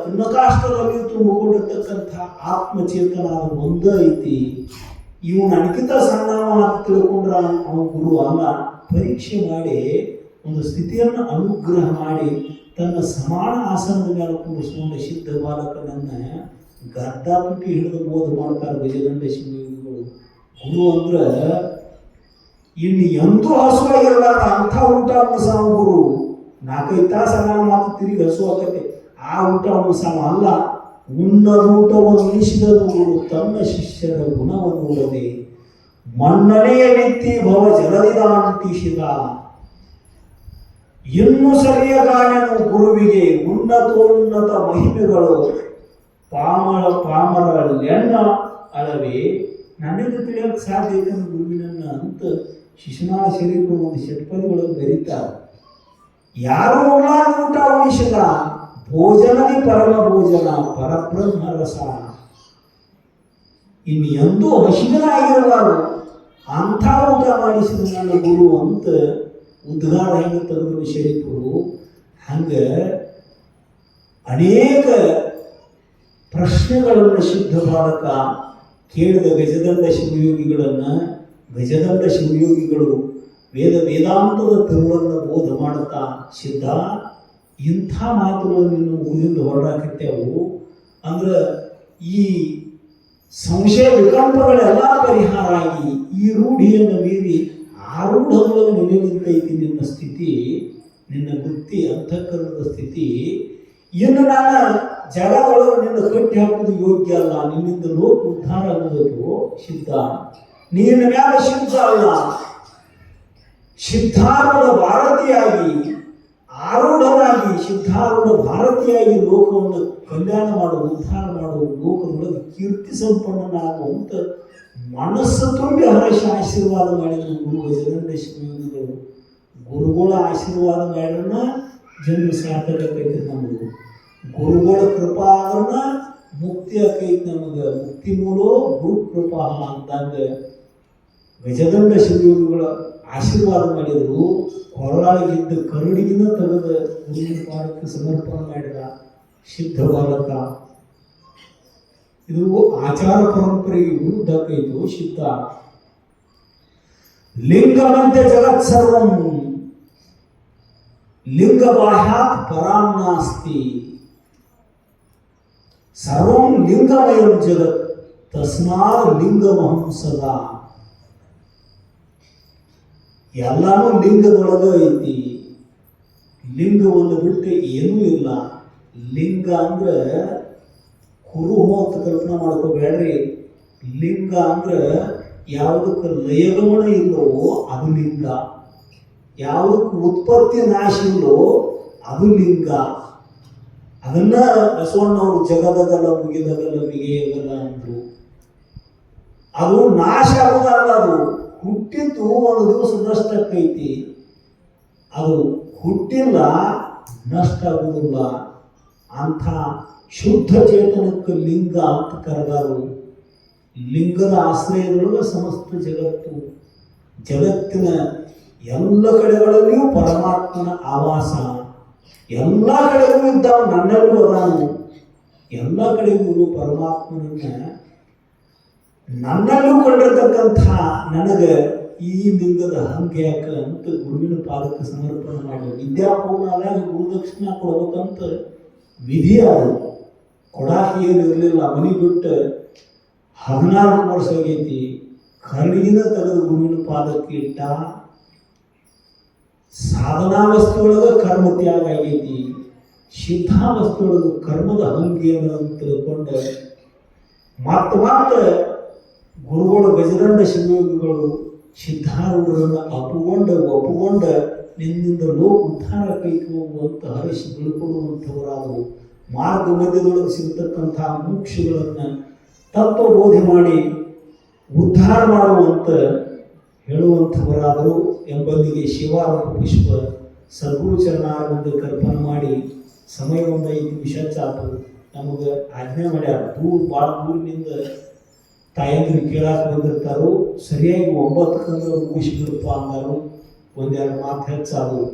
ತೃಣಕಾಷ್ಟದಲ್ಲಿ ತುಂಬಿಕೊಂಡಿರ್ತಕ್ಕಂಥ ಆತ್ಮಚೇತನ ಅದು ಒಂದೇ ಐತಿ. ಇವು ನನಗಿಂತ ಸಣ್ಣವ ಅಂತ ತಿಳ್ಕೊಂಡ್ರ ಅವನ ಗುರು ಅಲ್ಲ. ಪರೀಕ್ಷೆ ಮಾಡಿ ಒಂದು ಸ್ಥಿತಿಯನ್ನು ಅನುಗ್ರಹ ಮಾಡಿ ತನ್ನ ಸಮಾನ ಆಸನದ ಮೇಲೆ ಕೂರಿಸಿಕೊಂಡ ಸಿದ್ಧ ಬಾಲಕನನ್ನ ಗದ್ದ ತುಟಿ ಹಿಡಿದು ಬೋಧ ಮಾಡ್ತಾರೆ ಗಜದಂಡ ಶಿವಯೋಗಿಗಳು. ಗುರು ಅಂದ್ರೆ ಇನ್ನು ಎಂದೂ ಹಸುವಾಗಿರಲಾರ ಅಂಥ ಊಟ ಮುಸಾವ ಗುರು. 4-5 ತಾಸು ಮಾತು ತಿರುಗಿ ಹಸು ಆಕತೆ. ಆ ಊಟ ಮುಸಾವ ಅಲ್ಲ, ಉನ್ನದ ಊಟವನ್ನು ಉಳಿಸಿದನು ಗುರು ತನ್ನ ಶಿಷ್ಯರ ಗುಣವನ್ನು ನೋಡದೆ. ಮಣ್ಣನೆಯ ವ್ಯಕ್ತಿ ಭವ ಜಲದಿದ ಅಂಟಿಸಿದ. ಇನ್ನು ಸರಿಯಗಾಣನು ಗುರುವಿಗೆ ಉನ್ನತೋನ್ನತ ಮಹಿಮೆಗಳು ಪಾಮರಲ್ಲೆಣ್ಣ ಅಳವೆ. ನನಗೆ ತಿಳಿಯಕ್ಕೆ ಸಾಧ್ಯ ಇದೆ ಗುರುವಿನನ್ನ ಅಂತ ಶಿಶುನಾಳ ಶರೀಫರು ಒಂದು ಷಟ್ಪದಿಯೊಳಗೆ ಬರೀತಾರೆ. ಯಾರು ಊಟ ಉಣಿಸಿದ ಭೋಜನದಿ ಪರಮ ಭೋಜನ ಪರಬ್ರಹ್ಮ ರಸ. ಇನ್ನು ಎಂದೂ ಹಸಿವನಾಗಿರಲಾರು ಅಂಥ ಊಟ ಮಾಡಿಸಿದ ನನ್ನ ಗುರು ಅಂತ ಉದ್ಗಾರ ಹೆಂಗೆ ತೆಗೆದ್ರು ಶರೀಫರು. ಹಂಗೆ ಅನೇಕ ಪ್ರಶ್ನೆಗಳನ್ನು ಸಿದ್ಧ ಬಾಲಕ ಕೇಳಿದ ಗಜದಂಡ ಶಿವಯೋಗಿಗಳನ್ನು. ಗಜದಂಡ ಶಿವಯೋಗಿಗಳು ವೇದಾಂತದ ತಿರುಳನ್ನು ಬೋಧ ಮಾಡುತ್ತಾ, ಸಿದ್ಧ ಇಂಥ ಮಾತುಗಳು ನಿನ್ನ ಮುಗಿದಿಂದ ಹೊರಡಾಕತ್ತೇವು ಅಂದ್ರೆ ಈ ಸಂಶಯ ವಿಕಲ್ಪಗಳೆಲ್ಲ ಪರಿಹಾರ ಆಗಿ ಈ ರೂಢಿಯನ್ನು ಮೀರಿ ಆರೂಢದೊಳಗೆ ನೆಲೆ ನಿಂತೈತಿ ನಿನ್ನ ಸ್ಥಿತಿ, ನಿನ್ನ ವೃತ್ತಿ ಅಂತಃಕರಣದ ಸ್ಥಿತಿ. ಇನ್ನು ನಾನು ಜಗದೊಳಗೆ ನಿನ್ನ ಕಟ್ಟಿ ಹಾಕುವುದು ಯೋಗ್ಯ ಅಲ್ಲ. ನಿನ್ನಿಂದ ಲೋಕ ಉದ್ಧಾರ ಆಗುವುದು ಸಿದ್ಧ. ನೀನ ಮ್ಯಾಲ ಸಿದ್ಧ ಅಲ್ಲ, ಸಿದ್ಧಾರೂಢ ಭಾರತಿಯಾಗಿ ಆರೂಢರಾಗಿ ಸಿದ್ಧಾರೂಢ ಭಾರತಿಯಾಗಿ ಲೋಕವನ್ನು ಕಲ್ಯಾಣ ಮಾಡುವುದು, ಉದ್ಧಾರ ಮಾಡುವುದು, ಲೋಕದೊಳಗೆ ಕೀರ್ತಿ ಸಂಪನ್ನನಾಗುವಂತ ಮನಸ್ಸು ತುಂಬಿ ಹರಶ ಆಶೀರ್ವಾದ ಮಾಡಿದ್ರು ಗುರು ಗಜದಂಡ ಶಿವಯೋಗಿಗಳು. ಗುರುಗಳ ಆಶೀರ್ವಾದ ಮಾಡ್ರನ್ನ ಜನ್ಮ ಸಾರ್ಥಕ ಆಕೈತಿ ನಮಗೆ. ಗುರುಗಳ ಕೃಪಾ ಆದ್ರನ್ನ ಮುಕ್ತಿ ಆಕೈತಿ ನಮಗೆ. ಮುಕ್ತಿ ಮೂಲೋ ಗುರು ಕೃಪಾ ಅಂದಂಗೆ ಗಜದಂಡ ಶಿವಯೋಗಿಗಳ ಆಶೀರ್ವಾದ ಮಾಡಿದರು. ಹೊರಳಾಗಿದ್ದ ಕರುಡಿಗಿನ ತೆಗೆದ ಗುರುವಿನ ಪಾದಕ್ಕೆ ಸಮರ್ಪಣೆ ಮಾಡಿದ ಸಿದ್ಧ ಬಾಲಕ. ಇದು ಆಚಾರ ಪರಂಪರೆಗೆ ವಿರುದ್ಧ ಆಕೈತು ಸಿದ್ಧ. ಲಿಂಗಮಂತೆ ಜಗತ್ ಸರ್ವಂ ಲಿಂಗ ಬಾಹ್ಯಾತ್ ಪರಾಂ ನಾಸ್ತಿ. ಸರ್ವಂ ಲಿಂಗಮಯಂ ಜಗತ್ ತಸ್ಮಾತ್ ಲಿಂಗಮಹಂ ಸದಾ. ಎಲ್ಲಾನು ಲಿಂಗದೊಳಗೆ ಐತಿ. ಲಿಂಗವನ್ನು ಬಿಟ್ಟು ಏನೂ ಇಲ್ಲ. ಲಿಂಗ ಅಂದ್ರೆ ಕುರುಹು ಅಂತ ಕಲ್ಪನೆ ಮಾಡ್ಕೋಬೇಡ್ರಿ. ಲಿಂಗ ಅಂದ್ರೆ ಯಾವುದಕ್ಕೆ ಲಯಗಮನ ಇಲ್ಲವೋ ಅದು ಲಿಂಗ, ಯಾವುದಕ್ಕೆ ಉತ್ಪತ್ತಿ ನಾಶ ಇಲ್ಲವೋ ಅದು ಲಿಂಗ. ಅದನ್ನ ಬಸವಣ್ಣವರು ಜಗದಗಲ ಮುಗಿದಗಲ ಮಿಗೆಯಗಲ ಅಂದ್ರು. ಅದು ನಾಶ ಆಗೋದಲ್ಲ, ಅದು ಹುಟ್ಟಿದ್ದು ಒಂದು ದಿವಸ ನಷ್ಟ ಆಕೈತಿ, ಅದು ಹುಟ್ಟಿಲ್ಲ ನಷ್ಟ ಆಗುವುದಿಲ್ಲ. ಅಂಥ ಶುದ್ಧ ಚೇತನಕ್ಕೆ ಲಿಂಗ ಅಂತ ಕರೆದಾರು. ಲಿಂಗದ ಆಶ್ರಯದೊಳಗೆ ಸಮಸ್ತ ಜಗತ್ತು, ಜಗತ್ತಿನ ಎಲ್ಲ ಕಡೆಗಳಲ್ಲಿಯೂ ಪರಮಾತ್ಮನ ಆವಾಸ. ಎಲ್ಲ ಕಡೆಗೂ ಇದ್ದಾವ, ನನ್ನಲ್ಲೂ ಅದಾನು. ಎಲ್ಲ ಕಡೆಗೂ ಪರಮಾತ್ಮನನ್ನ ನನ್ನಲ್ಲೂ ಕಂಡಿರ್ತಕ್ಕಂಥ ನನಗೆ ಈ ಲಿಂಗದ ಹಂಗೆ ಯಾಕ ಅಂತ ಗುರುವಿನ ಪಾದಕ್ಕೆ ಸಮರ್ಪಣೆ ಮಾಡಿ ವಿದ್ಯಾಪೂರ್ಣ ಆದಾಗ ಗುರುದಕ್ಷಿಣ ಕೊಡ್ಬೇಕಂತ ವಿಧಿ. ಅದು ಕೊಡಾಕಿ ಏನು ಇರಲಿಲ್ಲ. ಮನೆ ಬಿಟ್ಟು 14 ವರ್ಷ ಆಗೈತಿ. ಕರ್ಣಿಗಿನ ತೆಗೆದು ಗುರುವಿನ ಪಾದಕ್ಕೆ ಇಟ್ಟ. ಸಾಧನಾವಸ್ಥೆಯೊಳಗೆ ಕರ್ಮ ತ್ಯಾಗ ಆಗೈತಿ, ಸಿದ್ಧಾವಸ್ಥೆಯೊಳಗೆ ಕರ್ಮದ ಹಂಗೇನು ಅಂತ ತಿಳ್ಕೊಂಡು ಮತ್ತೆ ಗುರುಗಳು ಗಜದಂಡ ಶಿವಯೋಗಿಗಳು ಸಿದ್ಧಾರೂಢರನ್ನು ಒಪ್ಪುಕೊಂಡು ನಿನ್ನಿಂದ ಲೋಕ ಉದ್ಧಾರ ಕೈಗೆ ಹೋಗುವಂತ ಹರಿಸಿ ಬೀಳ್ಕೊಡುವಂಥವರಾದವು. ಮಾರ್ಗ ಮಧ್ಯದೊಳಗೆ ಸಿಗ್ತಕ್ಕಂಥ ಮೋಕ್ಷಗಳನ್ನು ತತ್ವಬೋಧೆ ಮಾಡಿ ಉದ್ಧಾರ ಮಾಡುವಂತ ಹೇಳುವಂಥವರಾದರು ಎಂಬಲ್ಲಿಗೆ ಶಿವಾರೂಪ ಪುಷ್ಪ ಸದ್ಗುರು ಚರಣಾರವಿಂದ ಕಲ್ಪನೆ ಮಾಡಿ ಸಮಯ ಒಂದು 5 ನಿಮಿಷ ಚಾತು ನಮಗೆ ಆಜ್ಞೆ ಮಾಡ್ಯಾರ. ಭಾಳ ದೂರಿನಿಂದ ತಾಯಂದಿರು ಕೇಳಾಕ ಬಂದಿರ್ತಾರೋ, ಸರಿಯಾಗಿ 9 ಕಂದ್ರೆ ಮುಗಿಸ್ಬಿಡಪ್ಪ ಅಂದರು. ಒಂದೆರಡು ಮಾತು ಹೆಚ್ಚಾದವು.